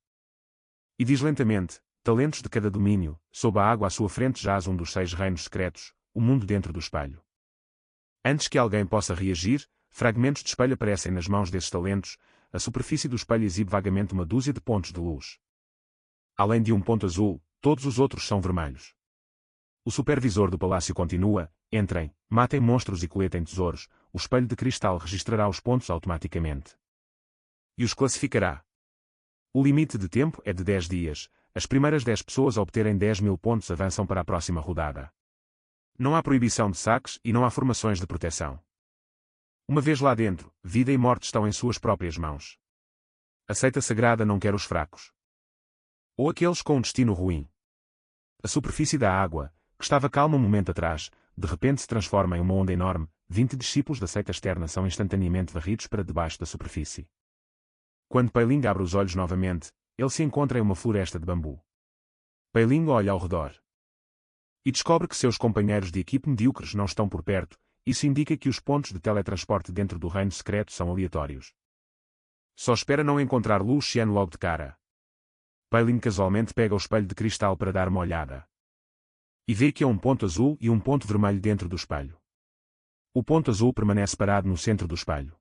E diz lentamente: talentos de cada domínio. Sob a água à sua frente jaz um dos 6 reinos secretos, o mundo dentro do espelho. Antes que alguém possa reagir, fragmentos de espelho aparecem nas mãos desses talentos. A superfície do espelho exibe vagamente uma dúzia de pontos de luz. Além de um ponto azul, todos os outros são vermelhos. O supervisor do palácio continua: entrem, matem monstros e coletem tesouros. O espelho de cristal registrará os pontos automaticamente e os classificará. O limite de tempo é de 10 dias. As primeiras 10 pessoas a obterem 10.000 pontos avançam para a próxima rodada. Não há proibição de saques e não há formações de proteção. Uma vez lá dentro, vida e morte estão em suas próprias mãos. A seita sagrada não quer os fracos, ou aqueles com um destino ruim. A superfície da água, que estava calma um momento atrás, de repente se transforma em uma onda enorme. 20 discípulos da seita externa são instantaneamente varridos para debaixo da superfície. Quando Pai Ling abre os olhos novamente, ele se encontra em uma floresta de bambu. Pai Ling olha ao redor e descobre que seus companheiros de equipe medíocres não estão por perto. Isso indica que os pontos de teletransporte dentro do reino secreto são aleatórios. Só espera não encontrar Lu Xian logo de cara. Pai Ling casualmente pega o espelho de cristal para dar uma olhada e vê que há um ponto azul e um ponto vermelho dentro do espelho. O ponto azul permanece parado no centro do espelho,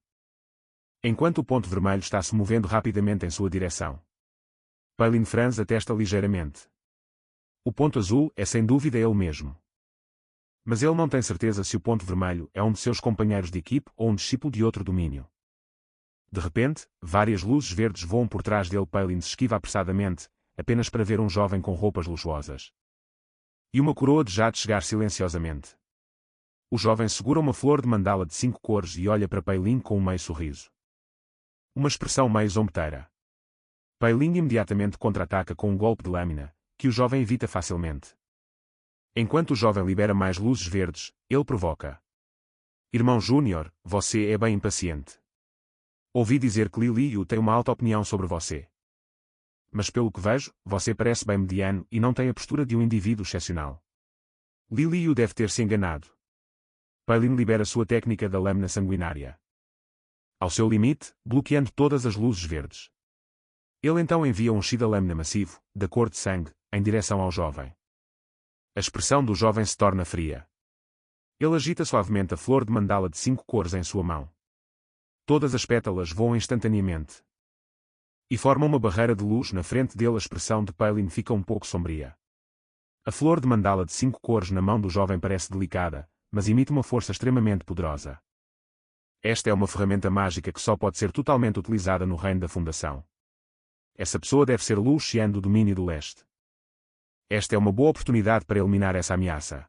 enquanto o ponto vermelho está se movendo rapidamente em sua direção. Pai Ling franze a testa ligeiramente. O ponto azul é sem dúvida ele mesmo. Mas ele não tem certeza se o ponto vermelho é um de seus companheiros de equipe ou um discípulo de outro domínio. De repente, várias luzes verdes voam por trás dele. Paylin se esquiva apressadamente, apenas para ver um jovem com roupas luxuosas e uma coroa de jade chegar silenciosamente. O jovem segura uma flor de mandala de 5 cores e olha para Paylin com um meio sorriso. Uma expressão meio zombeteira. Paylin imediatamente contra-ataca com um golpe de lâmina, que o jovem evita facilmente. Enquanto o jovem libera mais luzes verdes, ele provoca. Irmão Júnior, você é bem impaciente. Ouvi dizer que Li Liu tem uma alta opinião sobre você. Mas pelo que vejo, você parece bem mediano e não tem a postura de um indivíduo excepcional. Li Liu deve ter se enganado. Paylin libera sua técnica da lâmina sanguinária ao seu limite, bloqueando todas as luzes verdes. Ele então envia um chi da lâmina massivo, da cor de sangue, em direção ao jovem. A expressão do jovem se torna fria. Ele agita suavemente a flor de mandala de 5 cores em sua mão. Todas as pétalas voam instantaneamente e formam uma barreira de luz na frente dele. A expressão de Paylin fica um pouco sombria. A flor de mandala de 5 cores na mão do jovem parece delicada, mas emite uma força extremamente poderosa. Esta é uma ferramenta mágica que só pode ser totalmente utilizada no reino da Fundação. Essa pessoa deve ser Lu Xian do domínio do leste. Esta é uma boa oportunidade para eliminar essa ameaça.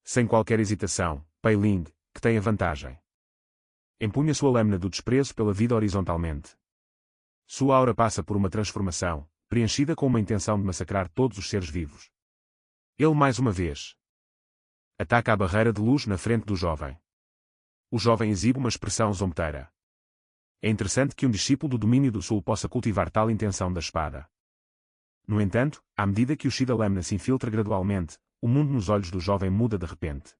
Sem qualquer hesitação, Paylin, que tem a vantagem, empunha sua lâmina do desprezo pela vida horizontalmente. Sua aura passa por uma transformação, preenchida com uma intenção de massacrar todos os seres vivos. Ele mais uma vez ataca a barreira de luz na frente do jovem. O jovem exibe uma expressão zombeteira. É interessante que um discípulo do domínio do sul possa cultivar tal intenção da espada. No entanto, à medida que o chi da lâmina se infiltra gradualmente, o mundo nos olhos do jovem muda de repente.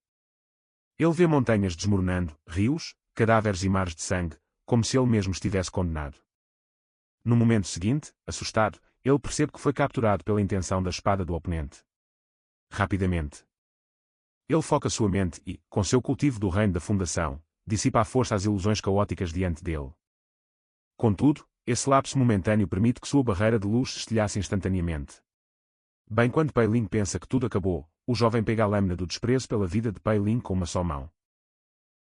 Ele vê montanhas desmoronando, rios, cadáveres e mares de sangue, como se ele mesmo estivesse condenado. No momento seguinte, assustado, ele percebe que foi capturado pela intenção da espada do oponente. Rapidamente, ele foca sua mente e, com seu cultivo do reino da Fundação, dissipa à força as ilusões caóticas diante dele. Contudo, esse lapso momentâneo permite que sua barreira de luz se estilhasse instantaneamente. Bem quando Paylin pensa que tudo acabou, o jovem pega a lâmina do desprezo pela vida de Paylin com uma só mão.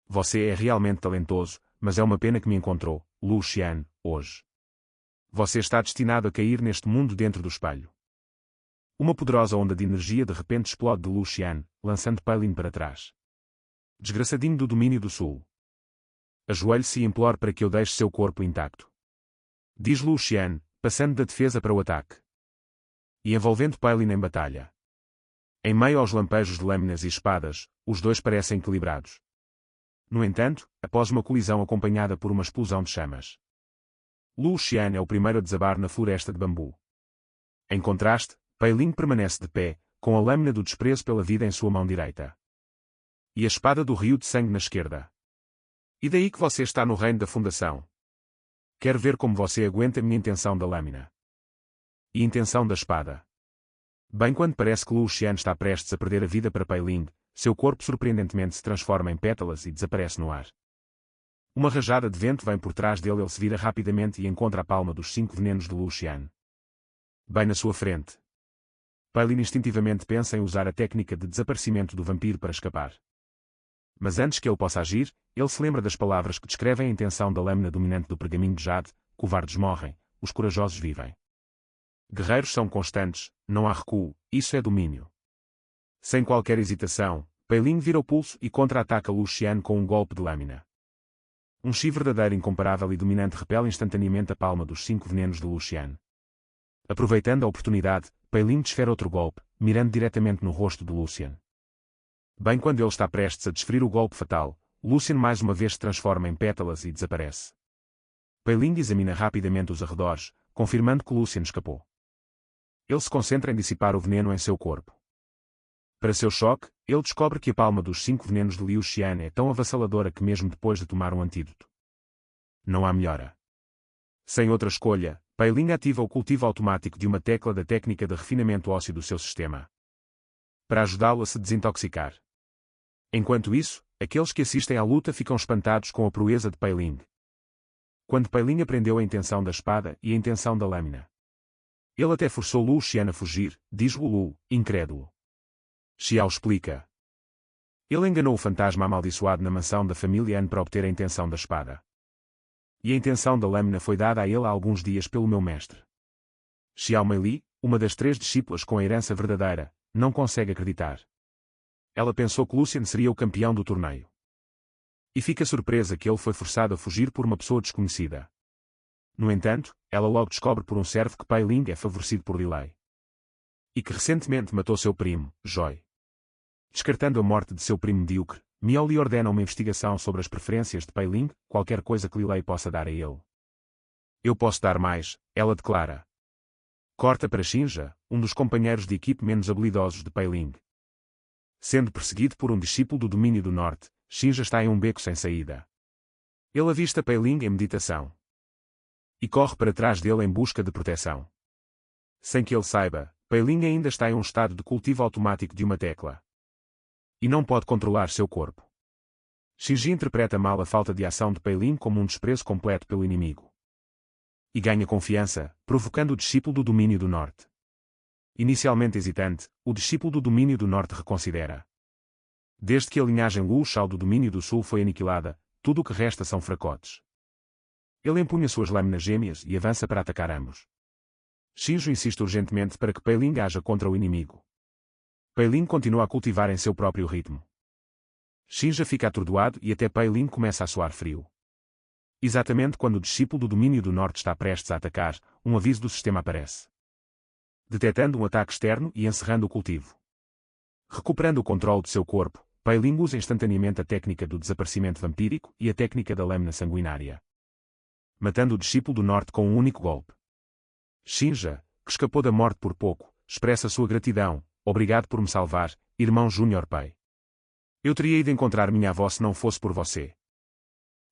Você é realmente talentoso, mas é uma pena que me encontrou, Lu Xian, hoje. Você está destinado a cair neste mundo dentro do espelho. Uma poderosa onda de energia de repente explode de Lu Xian, lançando Paylin para trás. Desgraçadinho do domínio do sul. Ajoelhe-se e implore para que eu deixe seu corpo intacto. Diz Lu Xian, passando da defesa para o ataque e envolvendo Paylin em batalha. Em meio aos lampejos de lâminas e espadas, os dois parecem equilibrados. No entanto, após uma colisão acompanhada por uma explosão de chamas, Lu Xian é o primeiro a desabar na floresta de bambu. Em contraste, Paylin permanece de pé, com a lâmina do desprezo pela vida em sua mão direita e a espada do rio de sangue na esquerda. E daí que você está no reino da Fundação. Quero ver como você aguenta minha intenção da lâmina e intenção da espada. Bem quando parece que Lu Xian está prestes a perder a vida para Paylin, seu corpo surpreendentemente se transforma em pétalas e desaparece no ar. Uma rajada de vento vem por trás dele. Ele se vira rapidamente e encontra a palma dos 5 venenos de Lu Xian bem na sua frente. Paylin instintivamente pensa em usar a técnica de desaparecimento do vampiro para escapar. Mas antes que ele possa agir, ele se lembra das palavras que descrevem a intenção da lâmina dominante do pergaminho de jade: covardes morrem, os corajosos vivem. Guerreiros são constantes, não há recuo, isso é domínio. Sem qualquer hesitação, Paylin vira o pulso e contra-ataca Lu Xian com um golpe de lâmina. Um chi verdadeiro, incomparável e dominante repele instantaneamente a palma dos 5 venenos de Lu Xian. Aproveitando a oportunidade, Paylin desfere outro golpe, mirando diretamente no rosto de Lu Xian. Bem quando ele está prestes a desferir o golpe fatal, Lu Xian mais uma vez se transforma em pétalas e desaparece. Paylin examina rapidamente os arredores, confirmando que Lu Xian escapou. Ele se concentra em dissipar o veneno em seu corpo. Para seu choque, ele descobre que a palma dos 5 venenos de Liu Xian é tão avassaladora que mesmo depois de tomar um antídoto, não há melhora. Sem outra escolha, Paylin ativa o cultivo automático de uma tecla da técnica de refinamento ósseo do seu sistema, para ajudá-lo a se desintoxicar. Enquanto isso, aqueles que assistem à luta ficam espantados com a proeza de Paylin. Quando Paylin aprendeu a intenção da espada e a intenção da lâmina, Ele até forçou Lu Xian a fugir, diz Lu, incrédulo. Xiao explica. Ele enganou o fantasma amaldiçoado na mansão da família An para obter a intenção da espada. E a intenção da lâmina foi dada a ele há alguns dias pelo meu mestre. Xiao Meili, uma das 3 discípulas com a herança verdadeira, não consegue acreditar. Ela pensou que Lucian seria o campeão do torneio. E fica surpresa que ele foi forçado a fugir por uma pessoa desconhecida. No entanto, ela logo descobre por um servo que Pai Ling é favorecido por Lilei. E que recentemente matou seu primo, Joy. Descartando a morte de seu primo medíocre, Miao lhe ordena uma investigação sobre as preferências de Pai Ling, qualquer coisa que Lilei possa dar a ele. Eu posso dar mais, ela declara. Corta para Xinja, um dos companheiros de equipe menos habilidosos de Pai Ling. Sendo perseguido por um discípulo do domínio do norte, Xinja está em um beco sem saída. Ele avista Pai Ling em meditação. E corre para trás dele em busca de proteção. Sem que ele saiba, Pai Ling ainda está em um estado de cultivo automático de uma tecla. E não pode controlar seu corpo. Xinji interpreta mal a falta de ação de Pai Ling como um desprezo completo pelo inimigo. E ganha confiança, provocando o discípulo do domínio do norte. Inicialmente hesitante, o discípulo do domínio do norte reconsidera. Desde que a linhagem Lu Shao do domínio do sul foi aniquilada, tudo o que resta são fracotes. Ele empunha suas lâminas gêmeas e avança para atacar ambos. Xinju insiste urgentemente para que Pai Ling haja contra o inimigo. Pai Ling continua a cultivar em seu próprio ritmo. Xinja fica atordoado e até Pai Ling começa a suar frio. Exatamente quando o discípulo do domínio do norte está prestes a atacar, um aviso do sistema aparece. Detectando um ataque externo e encerrando o cultivo. Recuperando o controle de seu corpo, Pai Ling usa instantaneamente a técnica do desaparecimento vampírico e a técnica da lâmina sanguinária. Matando o discípulo do norte com um único golpe. Xinja, que escapou da morte por pouco, expressa sua gratidão. Obrigado por me salvar, irmão Júnior Pai. Eu teria ido encontrar minha avó se não fosse por você.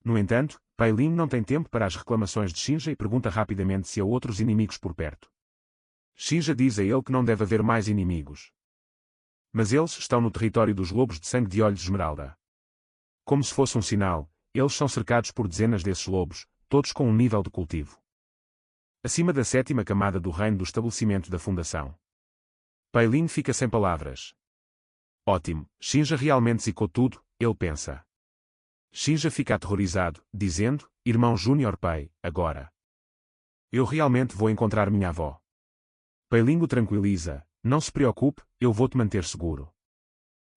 No entanto, Pai Ling não tem tempo para as reclamações de Xinja e pergunta rapidamente se há outros inimigos por perto. Xinja diz a ele que não deve haver mais inimigos. Mas eles estão no território dos lobos de sangue de olhos esmeralda. Como se fosse um sinal, eles são cercados por dezenas desses lobos, todos com um nível de cultivo acima da 7ª camada do reino do estabelecimento da fundação. Pai Ling fica sem palavras. Ótimo, Xinja realmente zicou tudo, ele pensa. Xinja fica aterrorizado, dizendo, irmão Júnior Pai, agora. Eu realmente vou encontrar minha avó. Pai Ling o tranquiliza, não se preocupe, eu vou te manter seguro.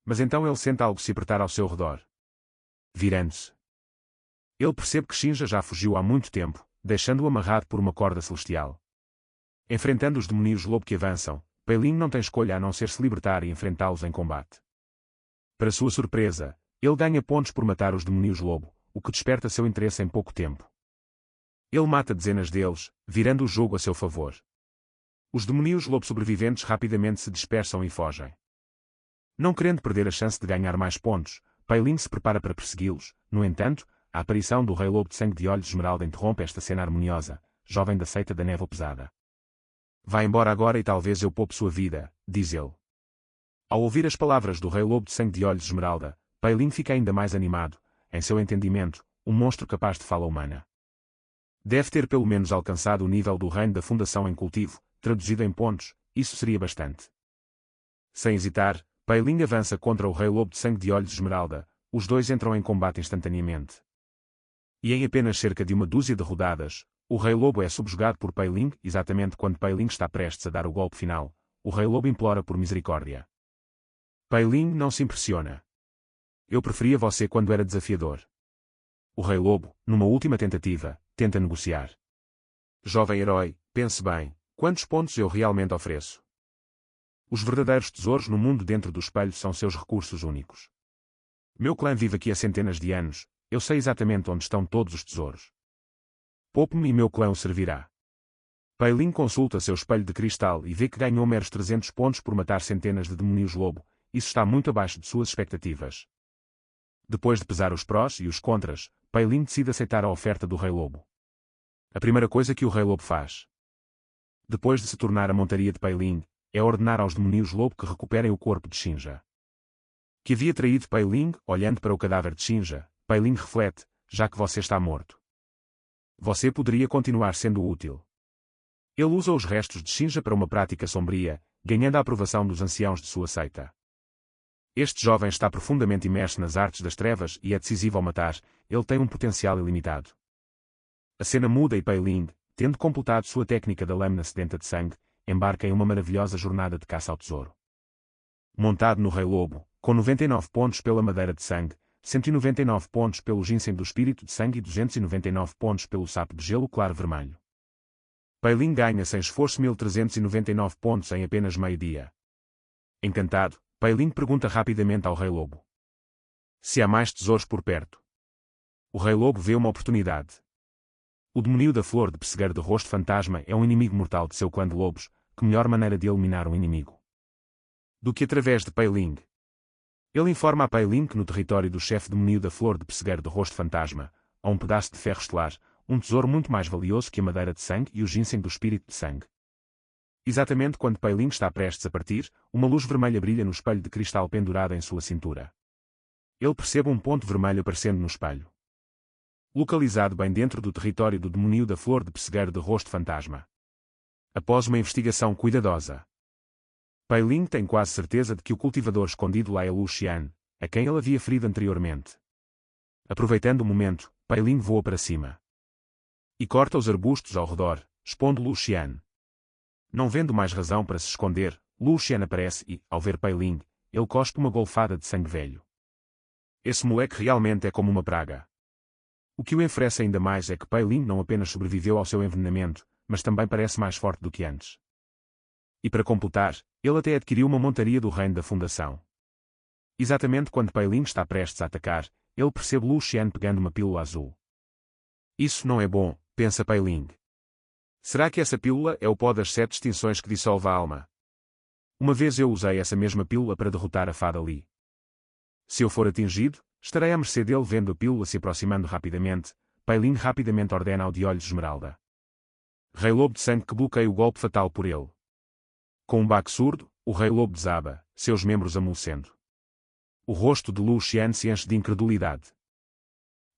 Mas então ele sente algo se apertar ao seu redor. Virando-se. Ele percebe que Xinja já fugiu há muito tempo, deixando-o amarrado por uma corda celestial. Enfrentando os demônios lobo que avançam, Pai Ling não tem escolha a não ser se libertar e enfrentá-los em combate. Para sua surpresa, ele ganha pontos por matar os demônios lobo, o que desperta seu interesse em pouco tempo. Ele mata dezenas deles, virando o jogo a seu favor. Os demônios lobo sobreviventes rapidamente se dispersam e fogem. Não querendo perder a chance de ganhar mais pontos, Pai Ling se prepara para persegui-los. No entanto, a aparição do Rei Lobo de Sangue de Olhos Esmeralda interrompe esta cena harmoniosa, jovem da seita da névoa pesada. Vá embora agora e talvez eu poupe sua vida, diz ele. Ao ouvir as palavras do Rei Lobo de Sangue de Olhos Esmeralda, Pai Ling fica ainda mais animado. Em seu entendimento, um monstro capaz de fala humana. Deve ter pelo menos alcançado o nível do reino da fundação em cultivo, traduzido em pontos, isso seria bastante. Sem hesitar, Pai Ling avança contra o Rei Lobo de Sangue de Olhos Esmeralda, os dois entram em combate instantaneamente. E em apenas cerca de uma dúzia de rodadas, o Rei Lobo é subjugado por Pai Ling. Exatamente quando Pai Ling está prestes a dar o golpe final, o Rei Lobo implora por misericórdia. Pai Ling não se impressiona. Eu preferia você quando era desafiador. O Rei Lobo, numa última tentativa, tenta negociar. Jovem herói, pense bem, quantos pontos eu realmente ofereço? Os verdadeiros tesouros no mundo dentro do espelho são seus recursos únicos. Meu clã vive aqui há centenas de anos, eu sei exatamente onde estão todos os tesouros. Poupe-me e meu clã o servirá. Pai Ling consulta seu espelho de cristal e vê que ganhou meros 300 pontos por matar centenas de demônios lobo, isso está muito abaixo de suas expectativas. Depois de pesar os prós e os contras, Pai Ling decide aceitar a oferta do Rei Lobo. A primeira coisa que o Rei Lobo faz, depois de se tornar a montaria de Pai Ling, é ordenar aos demônios lobo que recuperem o corpo de Xinja. Que havia traído Pai Ling, olhando para o cadáver de Xinja, Pai Ling reflete, já que você está morto. Você poderia continuar sendo útil. Ele usa os restos de Shinja para uma prática sombria, ganhando a aprovação dos anciãos de sua seita. Este jovem está profundamente imerso nas artes das trevas e é decisivo ao matar, ele tem um potencial ilimitado. A cena muda e Pei Ling, tendo completado sua técnica da lâmina sedenta de sangue, embarca em uma maravilhosa jornada de caça ao tesouro. Montado no Rei Lobo, com 99 pontos pela madeira de sangue, 199 pontos pelo ginseng do espírito de sangue e 299 pontos pelo sapo de gelo claro vermelho. Pei Ling ganha sem esforço 1399 pontos em apenas meio-dia. Encantado, Pei Ling pergunta rapidamente ao Rei Lobo se há mais tesouros por perto. O Rei Lobo vê uma oportunidade. O demoninho da flor de pessegueiro de rosto fantasma é um inimigo mortal de seu clã de lobos, que melhor maneira de eliminar um inimigo do que através de Pei Ling. Ele informa a Pei Ling que no território do chefe demoninho da flor de pessegueiro de rosto fantasma, há um pedaço de ferro estelar, um tesouro muito mais valioso que a madeira de sangue e o ginseng do espírito de sangue. Exatamente quando Pei Ling está prestes a partir, uma luz vermelha brilha no espelho de cristal pendurado em sua cintura. Ele percebe um ponto vermelho aparecendo no espelho, localizado bem dentro do território do demoninho da flor de pessegueiro de rosto fantasma. Após uma investigação cuidadosa, Pei Ling tem quase certeza de que o cultivador escondido lá é Lu Xian, a quem ele havia ferido anteriormente. Aproveitando o momento, Pei Ling voa para cima e corta os arbustos ao redor, expondo Lu Xian. Não vendo mais razão para se esconder, Lu Xian aparece e, ao ver Pei Ling, ele cospe uma golfada de sangue velho. Esse moleque realmente é como uma praga. O que o enfurece ainda mais é que Pei Ling não apenas sobreviveu ao seu envenenamento, mas também parece mais forte do que antes. E para completar, ele até adquiriu uma montaria do reino da fundação. Exatamente quando Pei Ling está prestes a atacar, ele percebe Lu Xian pegando uma pílula azul. Isso não é bom, pensa Pei Ling. Será que essa pílula é o pó das 7 extinções que dissolve a alma? Uma vez eu usei essa mesma pílula para derrotar a fada Li. Se eu for atingido, estarei à mercê dele. Vendo a pílula se aproximando rapidamente, Pei Ling rapidamente ordena ao de olhos esmeralda Rei Lobo de Sangue que bloqueie o golpe fatal por ele. Com um baque surdo, o Rei Lobo desaba, seus membros amolecendo. O rosto de Lu Xian se enche de incredulidade.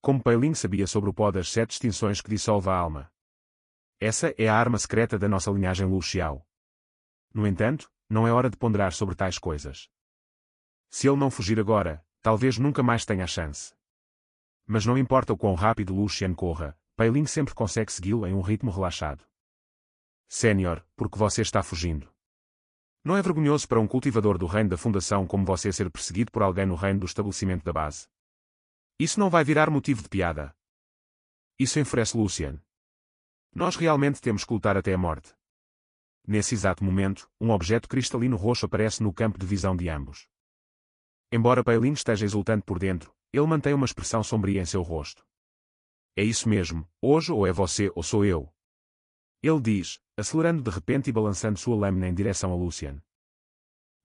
Como Pei Ling sabia sobre o pó das 7 extinções que dissolve a alma? Essa é a arma secreta da nossa linhagem Lu Xiao. No entanto, não é hora de ponderar sobre tais coisas. Se ele não fugir agora, talvez nunca mais tenha a chance. Mas não importa o quão rápido Lu Xian corra, Pei Ling sempre consegue segui-lo em um ritmo relaxado. Sénior, porque você está fugindo? Não é vergonhoso para um cultivador do reino da fundação como você ser perseguido por alguém no reino do estabelecimento da base? Isso não vai virar motivo de piada. Isso enfurece Lu Xian. Nós realmente temos que lutar até a morte. Nesse exato momento, um objeto cristalino roxo aparece no campo de visão de ambos. Embora Pei Ling esteja exultante por dentro, ele mantém uma expressão sombria em seu rosto. É isso mesmo, hoje ou é você ou sou eu. Ele diz, acelerando de repente e balançando sua lâmina em direção a Lu Xian.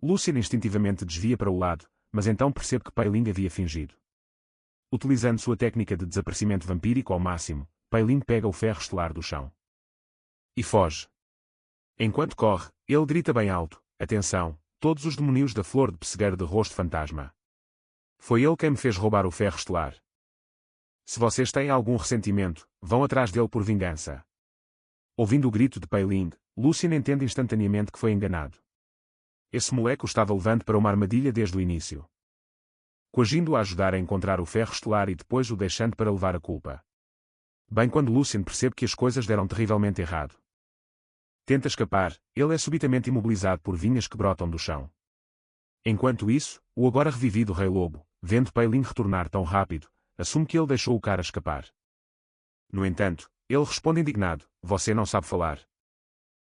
Lu Xian instintivamente desvia para o lado, mas então percebe que Pei Ling havia fingido. Utilizando sua técnica de desaparecimento vampírico ao máximo, Pei Ling pega o ferro estelar do chão e foge. Enquanto corre, ele grita bem alto, atenção, todos os demônios da flor de pessegueiro de rosto fantasma. Foi ele quem me fez roubar o ferro estelar. Se vocês têm algum ressentimento, vão atrás dele por vingança. Ouvindo o grito de Pei Ling, Lu Xian entende instantaneamente que foi enganado. Esse moleque o estava levando para uma armadilha desde o início, coagindo-o a ajudar a encontrar o ferro estelar e depois o deixando para levar a culpa. Bem quando Lu Xian percebe que as coisas deram terrivelmente errado. Tenta escapar, ele é subitamente imobilizado por vinhas que brotam do chão. Enquanto isso, o agora revivido Rei Lobo, vendo Pei Ling retornar tão rápido, assume que ele deixou o cara escapar. No entanto, ele responde indignado, você não sabe falar.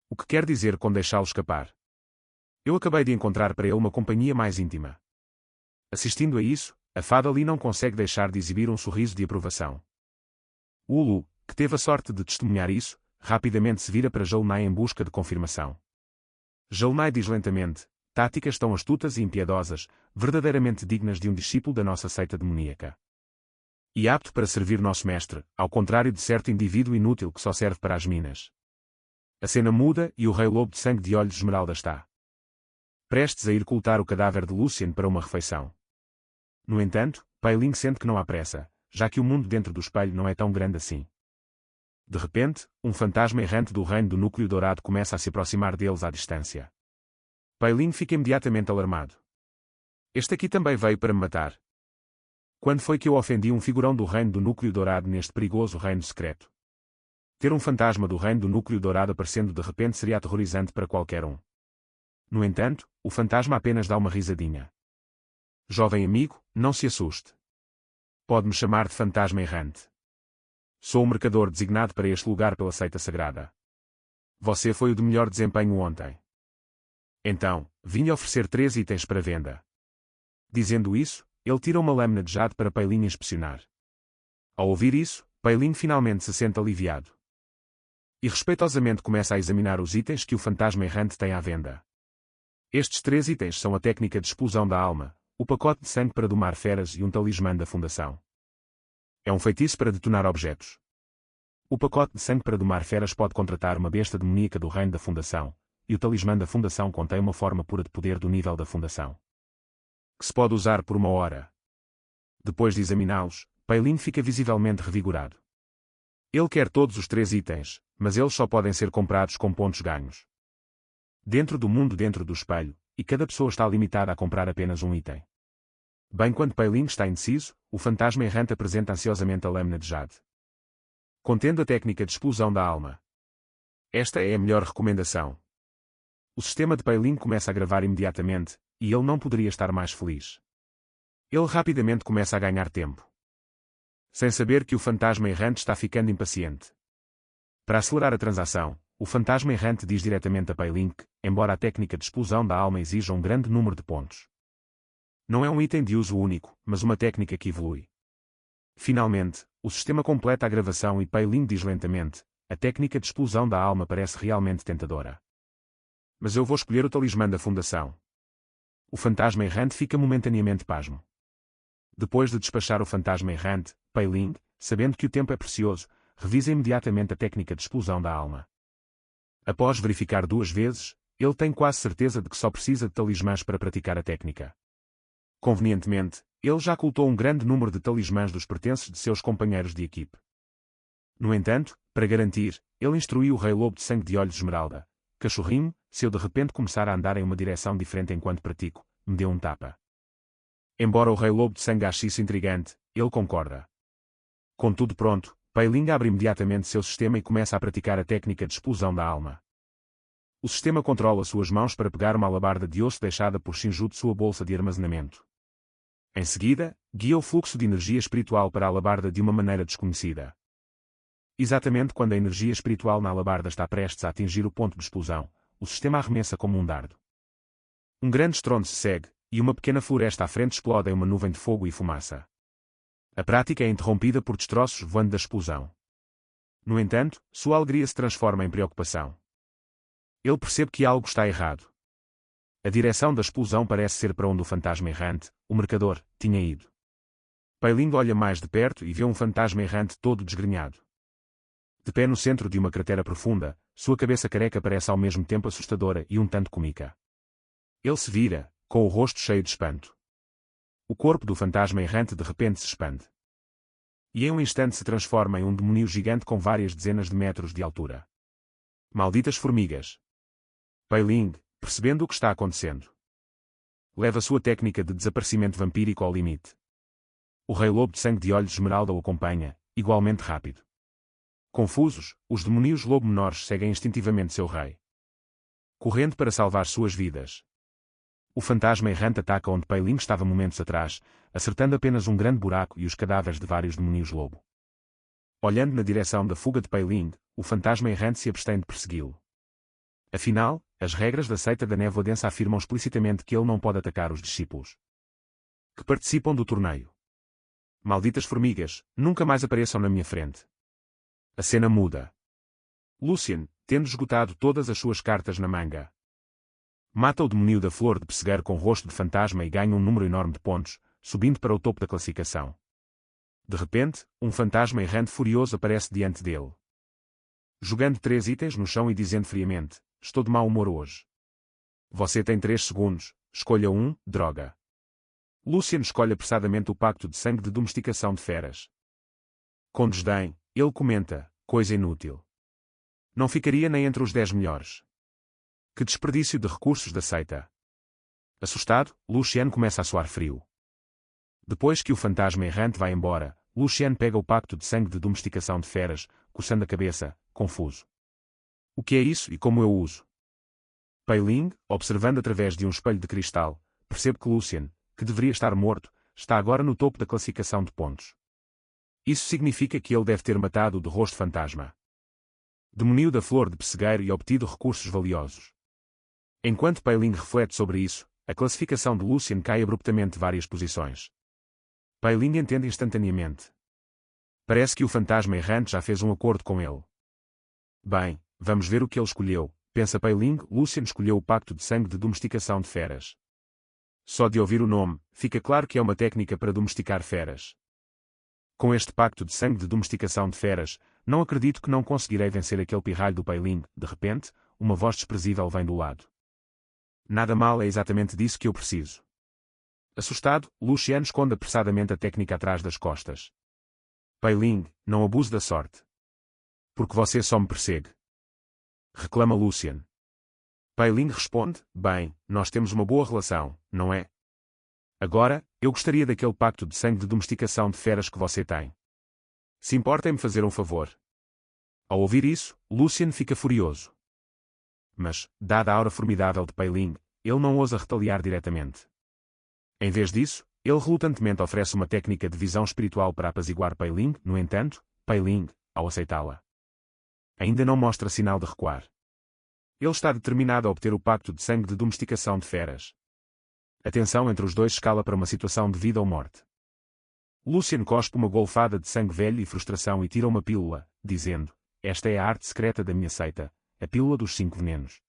O que quer dizer com deixá-lo escapar? Eu acabei de encontrar para ele uma companhia mais íntima. Assistindo a isso, a fada Li não consegue deixar de exibir um sorriso de aprovação. Lu, que teve a sorte de testemunhar isso, rapidamente se vira para Zhou-Nai em busca de confirmação. Zhou-Nai diz lentamente, táticas tão astutas e impiedosas, verdadeiramente dignas de um discípulo da nossa seita demoníaca. E apto para servir nosso mestre, ao contrário de certo indivíduo inútil que só serve para as minas. A cena muda e o Rei Lobo de Sangue de Olhos Esmeralda está prestes a ir ocultar o cadáver de Lu Xian para uma refeição. No entanto, Pei Ling sente que não há pressa, já que o mundo dentro do espelho não é tão grande assim. De repente, um fantasma errante do reino do núcleo dourado começa a se aproximar deles à distância. Pai Ling fica imediatamente alarmado. Este aqui também veio para me matar. Quando foi que eu ofendi um figurão do reino do núcleo dourado neste perigoso reino secreto? Ter um fantasma do reino do núcleo dourado aparecendo de repente seria aterrorizante para qualquer um. No entanto, o fantasma apenas dá uma risadinha. Jovem amigo, não se assuste. Pode-me chamar de fantasma errante. Sou o mercador designado para este lugar pela seita sagrada. Você foi o de melhor desempenho ontem. Então, vim lhe oferecer 3 itens para venda. Dizendo isso, ele tira uma lâmina de jade para Pai Ling inspecionar. Ao ouvir isso, Pai Ling finalmente se sente aliviado. E respeitosamente começa a examinar os itens que o fantasma errante tem à venda. Estes 3 itens são a técnica de explosão da alma, o pacote de sangue para domar feras e um talismã da fundação. É um feitiço para detonar objetos. O pacote de sangue para domar feras pode contratar uma besta demoníaca do reino da fundação, e o talismã da fundação contém uma forma pura de poder do nível da fundação, que se pode usar por 1 hora. Depois de examiná-los, Pai Ling fica visivelmente revigorado. Ele quer todos os 3 itens, mas eles só podem ser comprados com pontos ganhos. Dentro do mundo dentro do espelho, e cada pessoa está limitada a comprar apenas um item. Bem quando Pai Ling está indeciso, o fantasma errante apresenta ansiosamente a lâmina de jade, contendo a técnica de explosão da alma. Esta é a melhor recomendação. O sistema de Pai Ling começa a gravar imediatamente, e ele não poderia estar mais feliz. Ele rapidamente começa a ganhar tempo, sem saber que o fantasma errante está ficando impaciente. Para acelerar a transação, o fantasma errante diz diretamente a Pai Ling que, embora a técnica de explosão da alma exija um grande número de pontos, não é um item de uso único, mas uma técnica que evolui. Finalmente, o sistema completa a gravação e Pai Ling diz lentamente: a técnica de explosão da alma parece realmente tentadora. Mas eu vou escolher o talismã da fundação. O fantasma errante fica momentaneamente pasmo. Depois de despachar o fantasma errante, Pai Ling, sabendo que o tempo é precioso, revisa imediatamente a técnica de explosão da alma. Após verificar 2 vezes, ele tem quase certeza de que só precisa de talismãs para praticar a técnica. Convenientemente, ele já coletou um grande número de talismãs dos pertences de seus companheiros de equipe. No entanto, para garantir, ele instruiu o Rei Lobo de Sangue de Olhos Esmeralda: cachorrinho, se eu de repente começar a andar em uma direção diferente enquanto pratico, me dê um tapa. Embora o Rei Lobo de Sangue ache isso intrigante, ele concorda. Com tudo pronto, Pai Ling abre imediatamente seu sistema e começa a praticar a técnica de explosão da alma. O sistema controla suas mãos para pegar uma alabarda de osso deixada por Shinju de sua bolsa de armazenamento. Em seguida, guia o fluxo de energia espiritual para a alabarda de uma maneira desconhecida. Exatamente quando a energia espiritual na alabarda está prestes a atingir o ponto de explosão, o sistema arremessa como um dardo. Um grande estrondo se segue, e uma pequena floresta à frente explode em uma nuvem de fogo e fumaça. A prática é interrompida por destroços voando da explosão. No entanto, sua alegria se transforma em preocupação. Ele percebe que algo está errado. A direção da explosão parece ser para onde o fantasma errante, o mercador, tinha ido. Pai Ling olha mais de perto e vê um fantasma errante todo desgrenhado. De pé no centro de uma cratera profunda, sua cabeça careca parece ao mesmo tempo assustadora e um tanto cômica. Ele se vira, com o rosto cheio de espanto. O corpo do fantasma errante de repente se expande. E em um instante se transforma em um demônio gigante com várias dezenas de metros de altura. Malditas formigas! Pai Ling, percebendo o que está acontecendo, leva sua técnica de desaparecimento vampírico ao limite. O Rei Lobo de Sangue de Olhos Esmeralda o acompanha, igualmente rápido. Confusos, os demônios lobo menores seguem instintivamente seu rei, correndo para salvar suas vidas. O fantasma errante ataca onde Pai Ling estava momentos atrás, acertando apenas um grande buraco e os cadáveres de vários demônios lobo. Olhando na direção da fuga de Pai Ling, o fantasma errante se abstém de persegui-lo. Afinal, as regras da seita da névoa densa afirmam explicitamente que ele não pode atacar os discípulos que participam do torneio. Malditas formigas, nunca mais apareçam na minha frente. A cena muda. Lucien, tendo esgotado todas as suas cartas na manga, mata o demônio da flor de pessegueiro com rosto de fantasma e ganha um número enorme de pontos, subindo para o topo da classificação. De repente, um fantasma errante furioso aparece diante dele, jogando 3 itens no chão e dizendo friamente: estou de mau humor hoje. Você tem 3 segundos, escolha um, droga. Lucien escolhe apressadamente o pacto de sangue de domesticação de feras. Com desdém, ele comenta: coisa inútil. Não ficaria nem entre os 10 melhores. Que desperdício de recursos da seita. Assustado, Lucien começa a suar frio. Depois que o fantasma errante vai embora, Lucien pega o pacto de sangue de domesticação de feras, coçando a cabeça, confuso. O que é isso e como eu uso? Pei Ling, observando através de um espelho de cristal, percebe que Lucien, que deveria estar morto, está agora no topo da classificação de pontos. Isso significa que ele deve ter matado o de rosto fantasma. Demoniu da flor de pessegueiro e obtido recursos valiosos. Enquanto Pei Ling reflete sobre isso, a classificação de Lucien cai abruptamente várias posições. Pei Ling entende instantaneamente. Parece que o fantasma errante já fez um acordo com ele. Bem, vamos ver o que ele escolheu, pensa Pei Ling. Lucien escolheu o pacto de sangue de domesticação de feras. Só de ouvir o nome, fica claro que é uma técnica para domesticar feras. Com este pacto de sangue de domesticação de feras, não acredito que não conseguirei vencer aquele pirralho do Pei Ling. De repente, uma voz desprezível vem do lado. Nada mal, é exatamente disso que eu preciso. Assustado, Lucien esconde apressadamente a técnica atrás das costas. Pei Ling, não abuse da sorte. Porque você só me persegue. Reclama Lucien. Pei Ling responde, bem, nós temos uma boa relação, não é? Agora, eu gostaria daquele pacto de sangue de domesticação de feras que você tem. Se importa em me fazer um favor. Ao ouvir isso, Lucien fica furioso. Mas, dada a aura formidável de Pei Ling, ele não ousa retaliar diretamente. Em vez disso, ele relutantemente oferece uma técnica de visão espiritual para apaziguar Pei Ling. No entanto, Pei Ling, ao aceitá-la, ainda não mostra sinal de recuar. Ele está determinado a obter o pacto de sangue de domesticação de feras. A tensão entre os dois escala para uma situação de vida ou morte. Lucien cospe uma golfada de sangue velho e frustração e tira uma pílula, dizendo, esta é a arte secreta da minha seita, a pílula dos 5 venenos.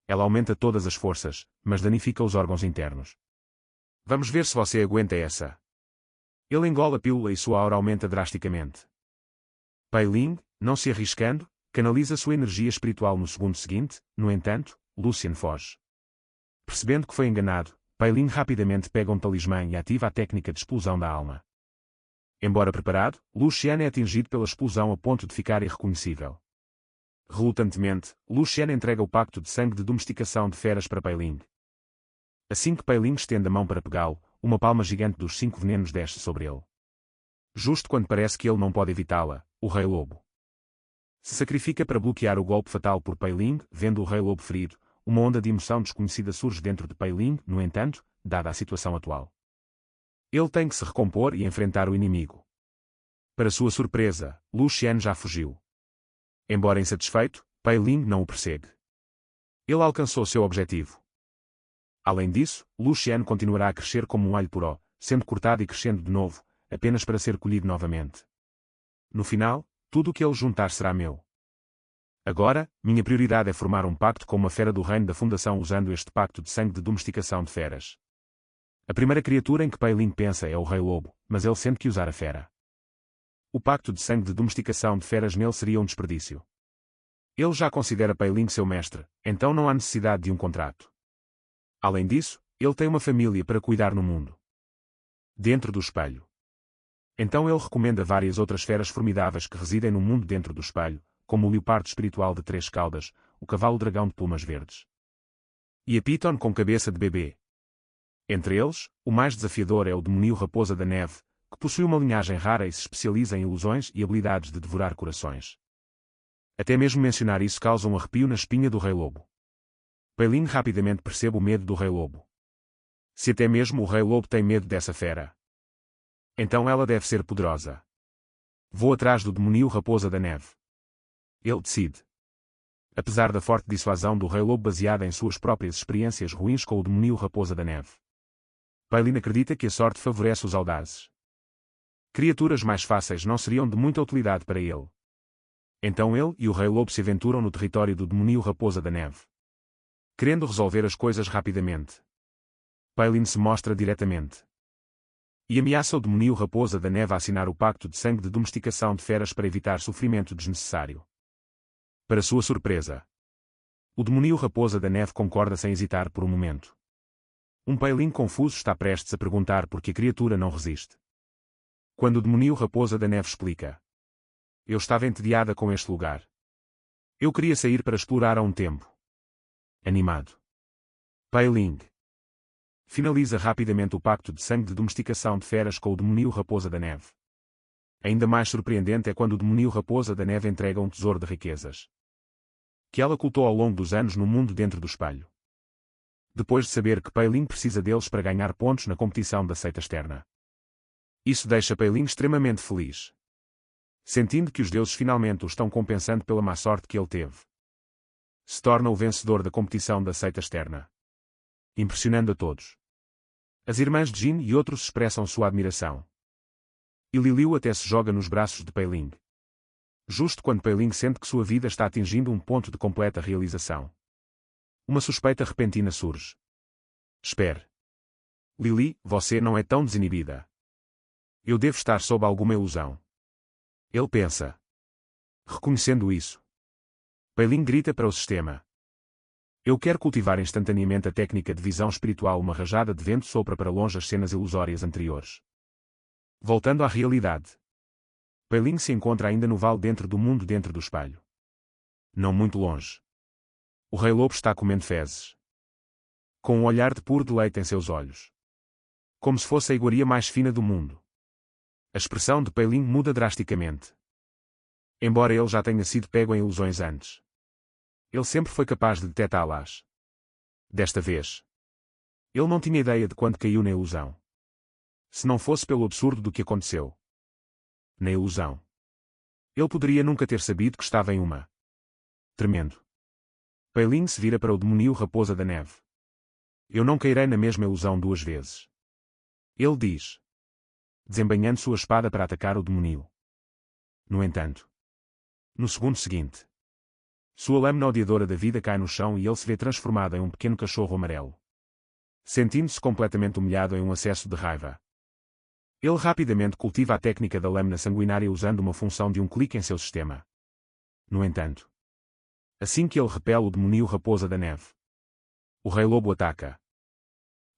Ela aumenta todas as forças, mas danifica os órgãos internos. Vamos ver se você aguenta essa. Ele engola a pílula e sua aura aumenta drasticamente. Pei Ling, não se arriscando, canaliza sua energia espiritual no segundo seguinte. No entanto, Lucien foge. Percebendo que foi enganado, Pei Ling rapidamente pega um talismã e ativa a técnica de explosão da alma. Embora preparado, Lucien é atingido pela explosão a ponto de ficar irreconhecível. Relutantemente, Lucien entrega o pacto de sangue de domesticação de feras para Pei Ling. Assim que Pei Ling estende a mão para pegá-lo, uma palma gigante dos 5 venenos desce sobre ele. Justo quando parece que ele não pode evitá-la, o Rei Lobo se sacrifica para bloquear o golpe fatal por Pei Ling. Vendo o Rei Lobo ferido, uma onda de emoção desconhecida surge dentro de Pei Ling. No entanto, dada a situação atual, ele tem que se recompor e enfrentar o inimigo. Para sua surpresa, Lucien já fugiu. Embora insatisfeito, Pei Ling não o persegue. Ele alcançou seu objetivo. Além disso, Lucien continuará a crescer como um alho poró, sendo cortado e crescendo de novo, apenas para ser colhido novamente. No final, tudo o que ele juntar será meu. Agora, minha prioridade é formar um pacto com uma fera do reino da fundação usando este pacto de sangue de domesticação de feras. A primeira criatura em que Pei Ling pensa é o Rei Lobo, mas ele sente que usar a fera. O pacto de sangue de domesticação de feras nele seria um desperdício. Ele já considera Pei Ling seu mestre, então não há necessidade de um contrato. Além disso, ele tem uma família para cuidar no mundo. Dentro do espelho. Então ele recomenda várias outras feras formidáveis que residem no mundo dentro do espelho, como o leopardo espiritual de 3 caudas, o cavalo-dragão de plumas verdes e a Piton com cabeça de bebê. Entre eles, o mais desafiador é o demônio raposa da neve, que possui uma linhagem rara e se especializa em ilusões e habilidades de devorar corações. Até mesmo mencionar isso causa um arrepio na espinha do Rei Lobo. Pei Ling rapidamente percebe o medo do Rei Lobo. Se até mesmo o Rei Lobo tem medo dessa fera, então ela deve ser poderosa. Vou atrás do demônio raposa da neve. Ele decide. Apesar da forte dissuasão do Rei Lobo baseada em suas próprias experiências ruins com o demônio raposa da neve, Pei Ling acredita que a sorte favorece os audazes. Criaturas mais fáceis não seriam de muita utilidade para ele. Então ele e o Rei Lobo se aventuram no território do demônio raposa da neve. Querendo resolver as coisas rapidamente, Pei Ling se mostra diretamente e ameaça o demônio raposa da neve a assinar o pacto de sangue de domesticação de feras para evitar sofrimento desnecessário. Para sua surpresa, o demônio raposa da neve concorda sem hesitar por um momento. Um Pei Ling confuso está prestes a perguntar por que a criatura não resiste. Quando o demônio raposa da neve explica Eu estava entediada com este lugar. Eu queria sair para explorar há um tempo. Animado. Pai Ling finaliza rapidamente o pacto de sangue de domesticação de feras com o demonio Raposa da Neve. Ainda mais surpreendente é quando o demonio Raposa da Neve entrega um tesouro de riquezas que ela ocultou ao longo dos anos no mundo dentro do espelho. Depois de saber que Pai Ling precisa deles para ganhar pontos na competição da seita externa. Isso deixa Pai Ling extremamente feliz, sentindo que os deuses finalmente o estão compensando pela má sorte que ele teve. Se torna o vencedor da competição da seita externa, impressionando a todos. As irmãs de Jin e outros expressam sua admiração. E Liliu até se joga nos braços de Pai Ling. Justo quando Pai Ling sente que sua vida está atingindo um ponto de completa realização. Uma suspeita repentina surge. Espere. Lili, você não é tão desinibida. Eu devo estar sob alguma ilusão. Ele pensa. Reconhecendo isso, Pai Ling grita para o sistema. Eu quero cultivar instantaneamente a técnica de visão espiritual. Uma rajada de vento sopra para longe as cenas ilusórias anteriores. Voltando à realidade. Pai Ling se encontra ainda no vale dentro do mundo dentro do espelho. Não muito longe. O Rei Lobo está comendo fezes. Com um olhar de puro deleite em seus olhos. Como se fosse a iguaria mais fina do mundo. A expressão de Pai Ling muda drasticamente. Embora ele já tenha sido pego em ilusões antes, ele sempre foi capaz de detectá-las. Desta vez, ele não tinha ideia de quando caiu na ilusão. Se não fosse pelo absurdo do que aconteceu na ilusão, ele poderia nunca ter sabido que estava em uma. Tremendo. Pai Ling se vira para o demonio Raposa da Neve. Eu não cairei na mesma ilusão duas vezes. Ele diz, desembainhando sua espada para atacar o demonio. No entanto, no segundo seguinte, sua lâmina odiadora da vida cai no chão e ele se vê transformado em um pequeno cachorro amarelo. Sentindo-se completamente humilhado em um acesso de raiva, ele rapidamente cultiva a técnica da lâmina sanguinária usando uma função de um clique em seu sistema. No entanto, assim que ele repele o demonio Raposa da Neve, o Rei Lobo ataca.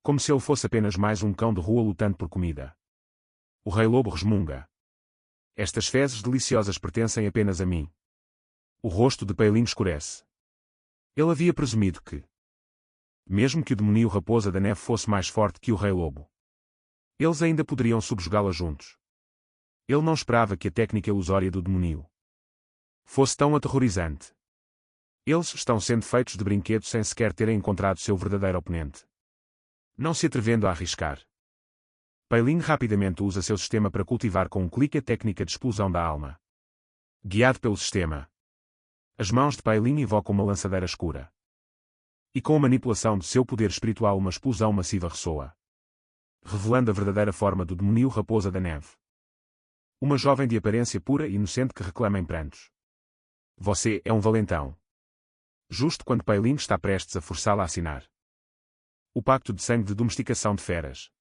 Como se ele fosse apenas mais um cão de rua lutando por comida. O Rei Lobo resmunga. Estas fezes deliciosas pertencem apenas a mim. O rosto de Pai Ling escurece. Ele havia presumido que, mesmo que o demonio Raposa da Neve fosse mais forte que o Rei Lobo, eles ainda poderiam subjugá-la juntos. Ele não esperava que a técnica ilusória do demonio fosse tão aterrorizante. Eles estão sendo feitos de brinquedos sem sequer terem encontrado seu verdadeiro oponente. Não se atrevendo a arriscar, Pai Ling rapidamente usa seu sistema para cultivar com um clique a técnica de explosão da alma. Guiado pelo sistema, as mãos de Pai Ling invocam uma lançadeira escura. E com a manipulação de seu poder espiritual uma explosão massiva ressoa, revelando a verdadeira forma do demonio Raposa da Neve. Uma jovem de aparência pura e inocente que reclama em prantos. Você é um valentão. Justo quando Pai Ling está prestes a forçá-la a assinar o pacto de sangue de domesticação de feras,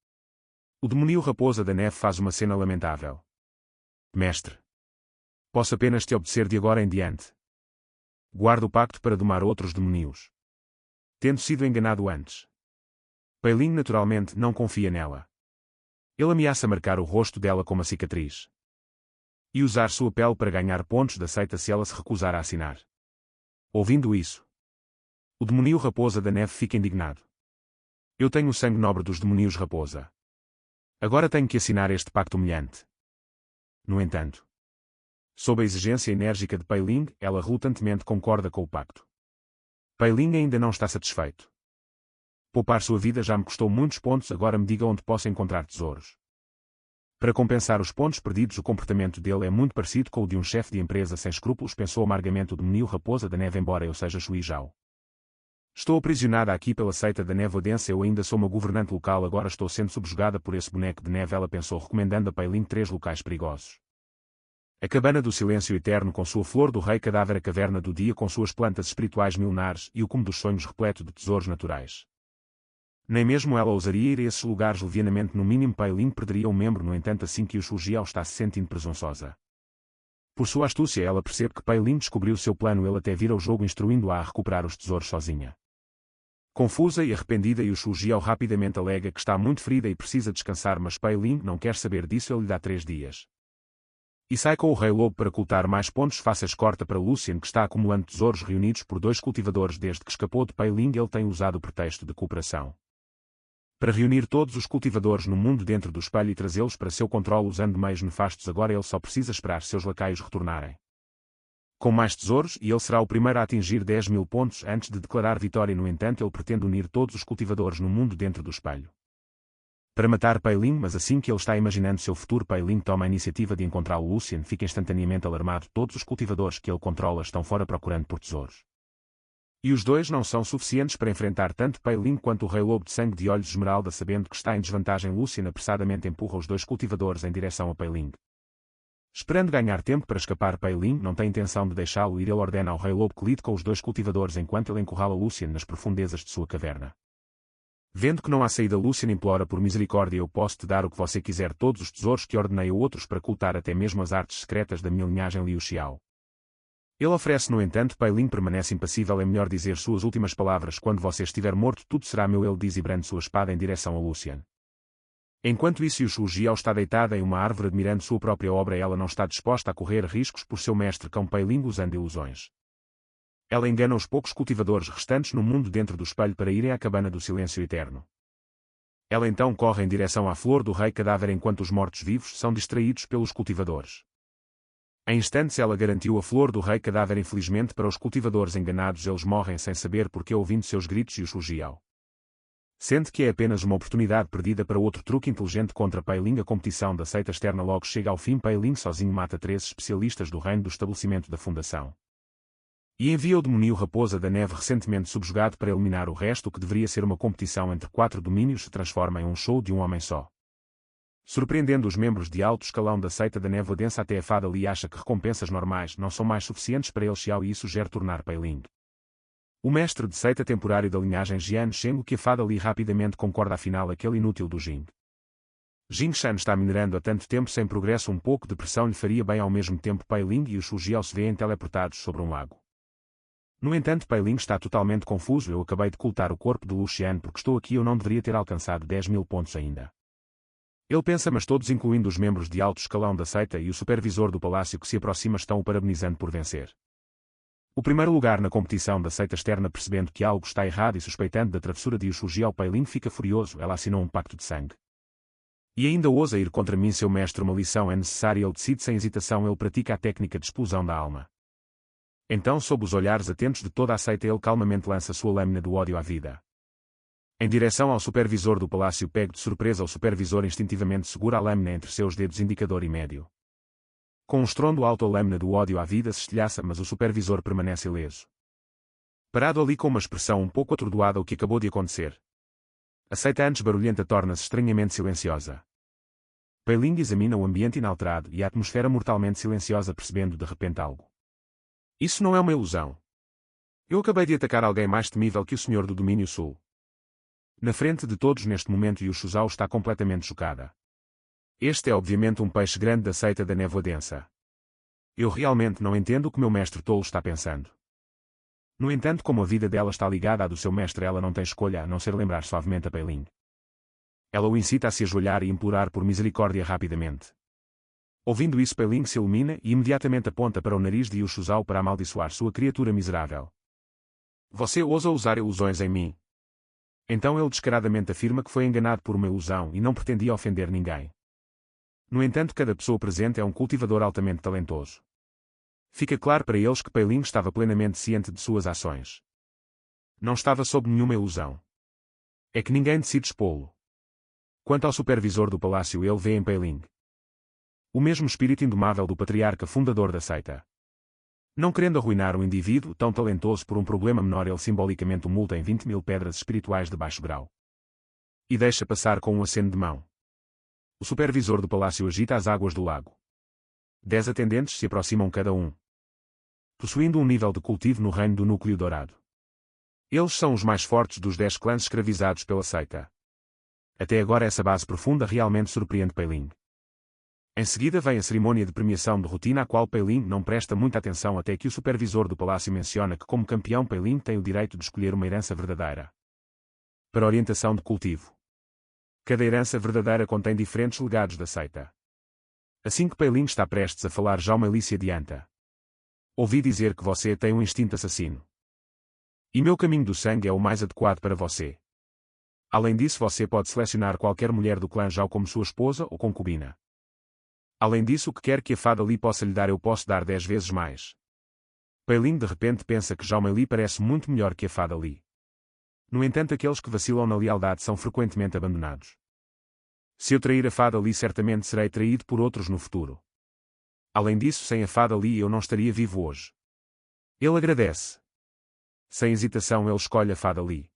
o demonio Raposa da Neve faz uma cena lamentável. Mestre, posso apenas te obedecer de agora em diante. Guarda o pacto para domar outros demonios. Tendo sido enganado antes, Pai Ling naturalmente não confia nela. Ele ameaça marcar o rosto dela com uma cicatriz e usar sua pele para ganhar pontos da seita se ela se recusar a assinar. Ouvindo isso, o demonio Raposa da Neve fica indignado. Eu tenho o sangue nobre dos demonios Raposa. Agora tenho que assinar este pacto humilhante. No entanto, sob a exigência enérgica de Pai Ling, ela relutantemente concorda com o pacto. Pai Ling ainda não está satisfeito. Poupar sua vida já me custou muitos pontos, agora me diga onde posso encontrar tesouros. Para compensar os pontos perdidos, o comportamento dele é muito parecido com o de um chefe de empresa sem escrúpulos, pensou amargamente o demonio Raposa da Neve, embora eu seja Shui Zhao. Estou aprisionada aqui pela seita da neve odense, eu ainda sou uma governante local, agora estou sendo subjugada por esse boneco de neve, ela pensou, recomendando a Pai Ling 3 locais perigosos. A cabana do silêncio eterno com sua flor do rei cadáver, a caverna do dia com suas plantas espirituais milenares e o cume dos sonhos repleto de tesouros naturais. Nem mesmo ela ousaria ir a esses lugares levianamente, no mínimo Pai Ling perderia um membro, no entanto assim que o Shu Jiao está se sentindo presunçosa. Por sua astúcia ela percebe que Pai Ling descobriu seu plano, ele até vira o jogo instruindo-a a recuperar os tesouros sozinha. Confusa e arrependida, e o Shu Jiao rapidamente alega que está muito ferida e precisa descansar, mas Pai Ling não quer saber disso, ele lhe dá 3 dias. E sai com o Rei Lobo para coletar mais pontos fáceis. Corta para Lucien, que está acumulando tesouros reunidos por 2 cultivadores desde que escapou de Pei Ling. Ele tem usado o pretexto de cooperação para reunir todos os cultivadores no mundo dentro do espelho e trazê-los para seu controle usando meios nefastos. Agora ele só precisa esperar seus lacaios retornarem com mais tesouros e ele será o primeiro a atingir 10.000 pontos antes de declarar vitória. No entanto, ele pretende unir todos os cultivadores no mundo dentro do espelho para matar Pei Ling, mas assim que ele está imaginando seu futuro, Pei Ling toma a iniciativa de encontrá-lo. Lucien fica instantaneamente alarmado. Todos os cultivadores que ele controla estão fora procurando por tesouros. E os dois não são suficientes para enfrentar tanto Pei Ling quanto o Rei Lobo de Sangue de Olhos Esmeralda. Sabendo que está em desvantagem, Lucien apressadamente empurra os 2 cultivadores em direção a Pei Ling. Esperando ganhar tempo para escapar, Pei Ling não tem intenção de deixá-lo ir. Ele ordena ao Rei Lobo que lide com os 2 cultivadores enquanto ele encurrala Lucien nas profundezas de sua caverna. Vendo que não há saída, Lucien implora por misericórdia. Eu posso te dar o que você quiser, todos os tesouros que ordenei a outros para coletar, até mesmo as artes secretas da minha linhagem Liu Xiao. Ele oferece. No entanto, Pei Ling permanece impassível. É melhor dizer suas últimas palavras. Quando você estiver morto, tudo será meu, ele diz e brande sua espada em direção a Lucien. Enquanto isso, Yu Jiao está deitada em uma árvore admirando sua própria obra. Ela não está disposta a correr riscos por seu mestre cão Pei Ling usando ilusões. Ela engana os poucos cultivadores restantes no mundo dentro do espelho para irem à cabana do silêncio eterno. Ela então corre em direção à flor do rei cadáver enquanto os mortos-vivos são distraídos pelos cultivadores. Em instantes ela garantiu a flor do rei cadáver. Infelizmente para os cultivadores enganados, eles morrem sem saber porque, ouvindo seus gritos, Yu Jiao sente que é apenas uma oportunidade perdida para outro truque inteligente contra Pei Ling. A competição da seita externa logo chega ao fim. Pei Ling sozinho mata 13 especialistas do reino do estabelecimento da fundação e envia o demoninho Raposa da Neve, recentemente subjugado, para eliminar o resto. O que deveria ser uma competição entre 4 domínios se transforma em um show de um homem só, surpreendendo os membros de alto escalão da seita da Névoa Densa. Até a Fada Li acha que recompensas normais não são mais suficientes para ele Xiao e isso sugere tornar Pei Ling o mestre de seita temporário da linhagem Jian Shen. O que a Fada Li rapidamente concorda, afinal aquele inútil do Jing Shan está minerando há tanto tempo sem progresso. Um pouco de pressão lhe faria bem. Ao mesmo tempo, Pei Ling e o Shu Jiao se veem teleportados sobre um lago. No entanto, Pei Ling está totalmente confuso. Eu acabei de coletar o corpo de Lu Xian porque estou aqui. Eu não deveria ter alcançado 10.000 pontos ainda. Ele pensa, mas todos, incluindo os membros de alto escalão da seita e o supervisor do palácio que se aproxima, estão o parabenizando por vencer o primeiro lugar na competição da seita externa. Percebendo que algo está errado e suspeitando da travessura de Yu Jiao, Pei Ling fica furioso. Ela assinou um pacto de sangue e ainda ousa ir contra mim. Seu mestre, uma lição é necessária. Ele decide sem hesitação. Ele pratica a técnica de explosão da alma. Então, sob os olhares atentos de toda a seita, ele calmamente lança sua lâmina do ódio à vida em direção ao supervisor do palácio. Pego de surpresa, o supervisor instintivamente segura a lâmina entre seus dedos indicador e médio. Com um estrondo alto, a lâmina do ódio à vida se estilhaça, mas o supervisor permanece ileso, parado ali com uma expressão um pouco atordoada. O que acabou de acontecer? A seita antes barulhenta torna-se estranhamente silenciosa. Pei Ling examina o ambiente inalterado e a atmosfera mortalmente silenciosa, percebendo de repente algo. Isso não é uma ilusão. Eu acabei de atacar alguém mais temível que o Senhor do Domínio Sul. Na frente de todos neste momento, Yu Shuzhao está completamente chocada. Este é obviamente um peixe grande da seita da Névoa Densa. Eu realmente não entendo o que meu mestre tolo está pensando. No entanto, como a vida dela está ligada à do seu mestre, ela não tem escolha a não ser lembrar suavemente a Pei Ling. Ela o incita a se ajoelhar e implorar por misericórdia rapidamente. Ouvindo isso, Pei Ling se ilumina e imediatamente aponta para o nariz de Yu Shuzhao para amaldiçoar sua criatura miserável. Você ousa usar ilusões em mim? Então ele descaradamente afirma que foi enganado por uma ilusão e não pretendia ofender ninguém. No entanto, cada pessoa presente é um cultivador altamente talentoso. Fica claro para eles que Pei Ling estava plenamente ciente de suas ações. Não estava sob nenhuma ilusão. É que ninguém decide expô-lo. Quanto ao supervisor do palácio, ele vê em Pei Ling o mesmo espírito indomável do patriarca fundador da seita. Não querendo arruinar um indivíduo tão talentoso por um problema menor, ele simbolicamente o multa em 20.000 pedras espirituais de baixo grau. E deixa passar com um aceno de mão. O supervisor do palácio agita as águas do lago. 10 atendentes se aproximam cada um, possuindo um nível de cultivo no reino do núcleo dourado. Eles são os mais fortes dos 10 clãs escravizados pela seita. Até agora essa base profunda realmente surpreende Pei Ling. Em seguida vem a cerimônia de premiação de rotina, à qual Pei Ling não presta muita atenção até que o supervisor do palácio menciona que, como campeão, Pei Ling tem o direito de escolher uma herança verdadeira para orientação de cultivo. Cada herança verdadeira contém diferentes legados da seita. Assim que Pei Ling está prestes a falar, Zhao Meili se adianta. Ouvi dizer que você tem um instinto assassino. E meu caminho do sangue é o mais adequado para você. Além disso, você pode selecionar qualquer mulher do clã Zhao como sua esposa ou concubina. Além disso, o que quer que a fada Li possa lhe dar eu posso dar 10 vezes mais. Pei Ling de repente pensa que Zhao Meili parece muito melhor que a fada Li. No entanto, aqueles que vacilam na lealdade são frequentemente abandonados. Se eu trair a fada Li, certamente serei traído por outros no futuro. Além disso, sem a fada Li eu não estaria vivo hoje. Ele agradece. Sem hesitação ele escolhe a fada Li.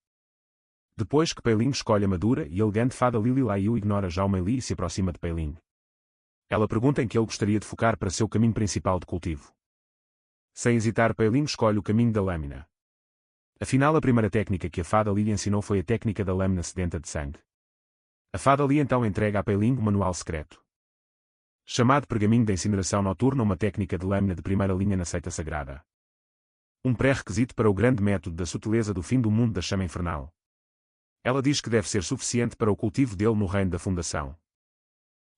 Depois que Pei Ling escolhe a madura e elegante fada Li, Li Laiyu ignora Zhao Meili e se aproxima de Pei Ling. Ela pergunta em que ele gostaria de focar para seu caminho principal de cultivo. Sem hesitar, Pei Ling escolhe o caminho da lâmina. Afinal, a primeira técnica que a fada Li lhe ensinou foi a técnica da lâmina sedenta de sangue. A fada Li então entrega a Pei Ling um manual secreto. Chamado Pergaminho da Incineração Noturna, uma técnica de lâmina de primeira linha na seita sagrada. Um pré-requisito para o grande método da sutileza do fim do mundo da chama infernal. Ela diz que deve ser suficiente para o cultivo dele no reino da fundação.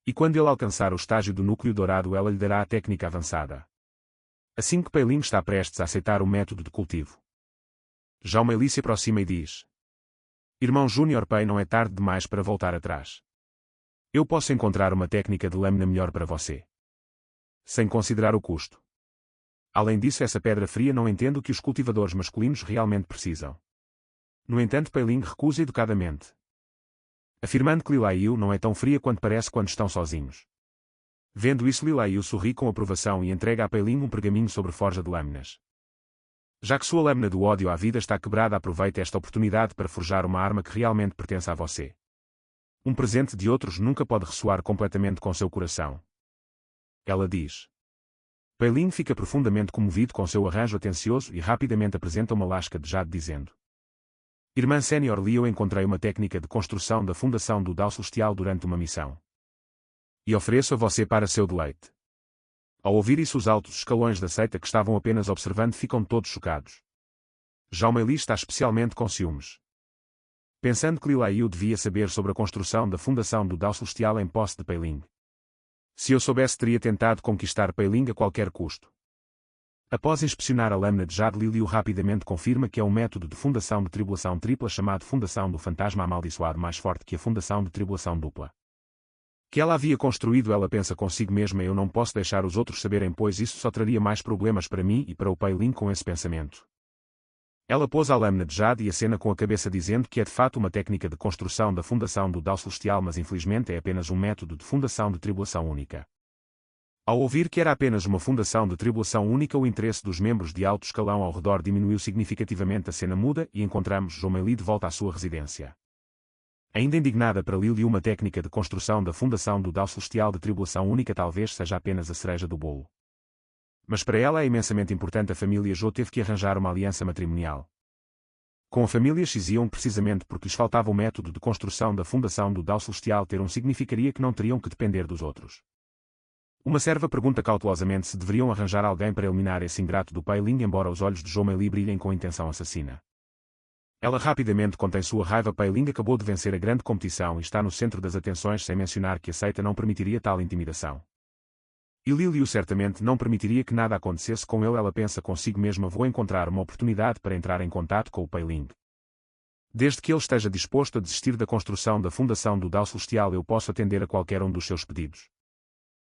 E quando ele alcançar o estágio do núcleo dourado, ela lhe dará a técnica avançada. Assim que Pei Ling está prestes a aceitar o método de cultivo, Zhao Meili se aproxima e diz: Irmão Júnior Pei, não é tarde demais para voltar atrás. Eu posso encontrar uma técnica de lâmina melhor para você. Sem considerar o custo. Além disso, essa pedra fria não entende o que os cultivadores masculinos realmente precisam. No entanto, Pei Ling recusa educadamente, afirmando que Li Laiyu não é tão fria quanto parece quando estão sozinhos. Vendo isso, Li Laiyu sorri com aprovação e entrega a Pei Ling um pergaminho sobre forja de lâminas. Já que sua lâmina do ódio à vida está quebrada, aproveite esta oportunidade para forjar uma arma que realmente pertence a você. Um presente de outros nunca pode ressoar completamente com seu coração. Ela diz. Pei Ling fica profundamente comovido com seu arranjo atencioso e rapidamente apresenta uma lasca de jade dizendo: Irmã Sênior Li, eu encontrei uma técnica de construção da fundação do Dao Celestial durante uma missão. E ofereço a você para seu deleite. Ao ouvir isso, os altos escalões da seita que estavam apenas observando ficam todos chocados. Zhao Meili está especialmente com ciúmes. Pensando que Li Laiyu devia saber sobre a construção da fundação do Dao Celestial em posse de Pei Ling. Se eu soubesse, teria tentado conquistar Pei Ling a qualquer custo. Após inspecionar a lâmina de jade, Li Liu rapidamente confirma que é um método de fundação de tribulação tripla chamado Fundação do Fantasma Amaldiçoado, mais forte que a Fundação de Tribulação Dupla. Que ela havia construído. Ela pensa consigo mesma: eu não posso deixar os outros saberem, pois isso só traria mais problemas para mim e para o Pei Ling com esse pensamento. Ela pôs a lâmina de jade e acena com a cabeça dizendo que é de fato uma técnica de construção da fundação do Dao Celestial, mas infelizmente é apenas um método de fundação de tribulação única. Ao ouvir que era apenas uma fundação de tribulação única, o interesse dos membros de alto escalão ao redor diminuiu significativamente. A cena muda e encontramos Zhao Meili de volta à sua residência. Ainda indignada, para Li Liu uma técnica de construção da fundação do Dao Celestial de tribulação única talvez seja apenas a cereja do bolo. Mas para ela é imensamente importante. A família Zhou teve que arranjar uma aliança matrimonial com a família Xiziong precisamente porque lhes faltava o método de construção da fundação do Dao Celestial. Ter um significaria que não teriam que depender dos outros. Uma serva pergunta cautelosamente se deveriam arranjar alguém para eliminar esse ingrato do Pei Ling, embora os olhos de Zhao Meili brilhem com intenção assassina. Ela rapidamente contém sua raiva. Pei Ling acabou de vencer a grande competição e está no centro das atenções, sem mencionar que a seita não permitiria tal intimidação. E Li Liu certamente não permitiria que nada acontecesse com ele. Ela pensa consigo mesma: vou encontrar uma oportunidade para entrar em contato com o Pei Ling. Desde que ele esteja disposto a desistir da construção da fundação do Dao Celestial, eu posso atender a qualquer um dos seus pedidos.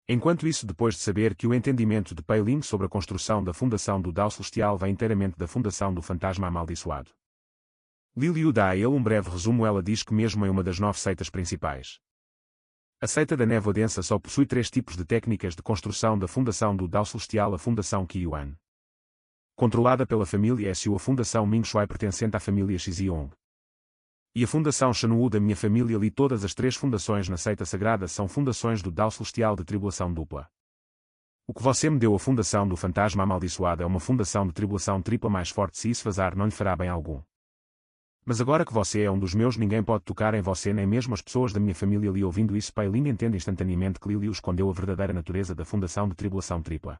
Enquanto isso, depois de saber que o entendimento de Pei Ling sobre a construção da fundação do Dao Celestial vem inteiramente da fundação do Fantasma Amaldiçoado, Li Liu dá a ele um breve resumo. Ela diz que mesmo em uma das 9 seitas principais, a seita da névoa densa só possui 3 tipos de técnicas de construção da fundação do Dao Celestial: a fundação Qiyuan, controlada pela família Su, a fundação Ming Shuai pertencente à família Xiziong, e a fundação Shanuwu da minha família Li. Todas as 3 fundações na seita sagrada são fundações do Dao Celestial de tribulação dupla. O que você me deu, a fundação do Fantasma Amaldiçoado, é uma fundação de tribulação tripla mais forte. Se isso vazar, não lhe fará bem algum. Mas agora que você é um dos meus, ninguém pode tocar em você, nem mesmo as pessoas da minha família Li. Ouvindo isso, Pei Ling entende instantaneamente que Li Liu escondeu a verdadeira natureza da fundação de tribulação tripla.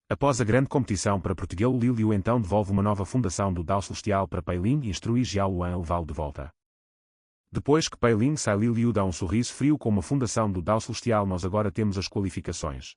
Após a grande competição para protegê-lo, Li Liu então devolve uma nova fundação do Dao Celestial para Pei Ling e instrui Jiao Luan a levá-lo de volta. Depois que Pei Ling Sai Liu dá um sorriso frio com uma fundação do Dao Celestial, nós agora temos as qualificações.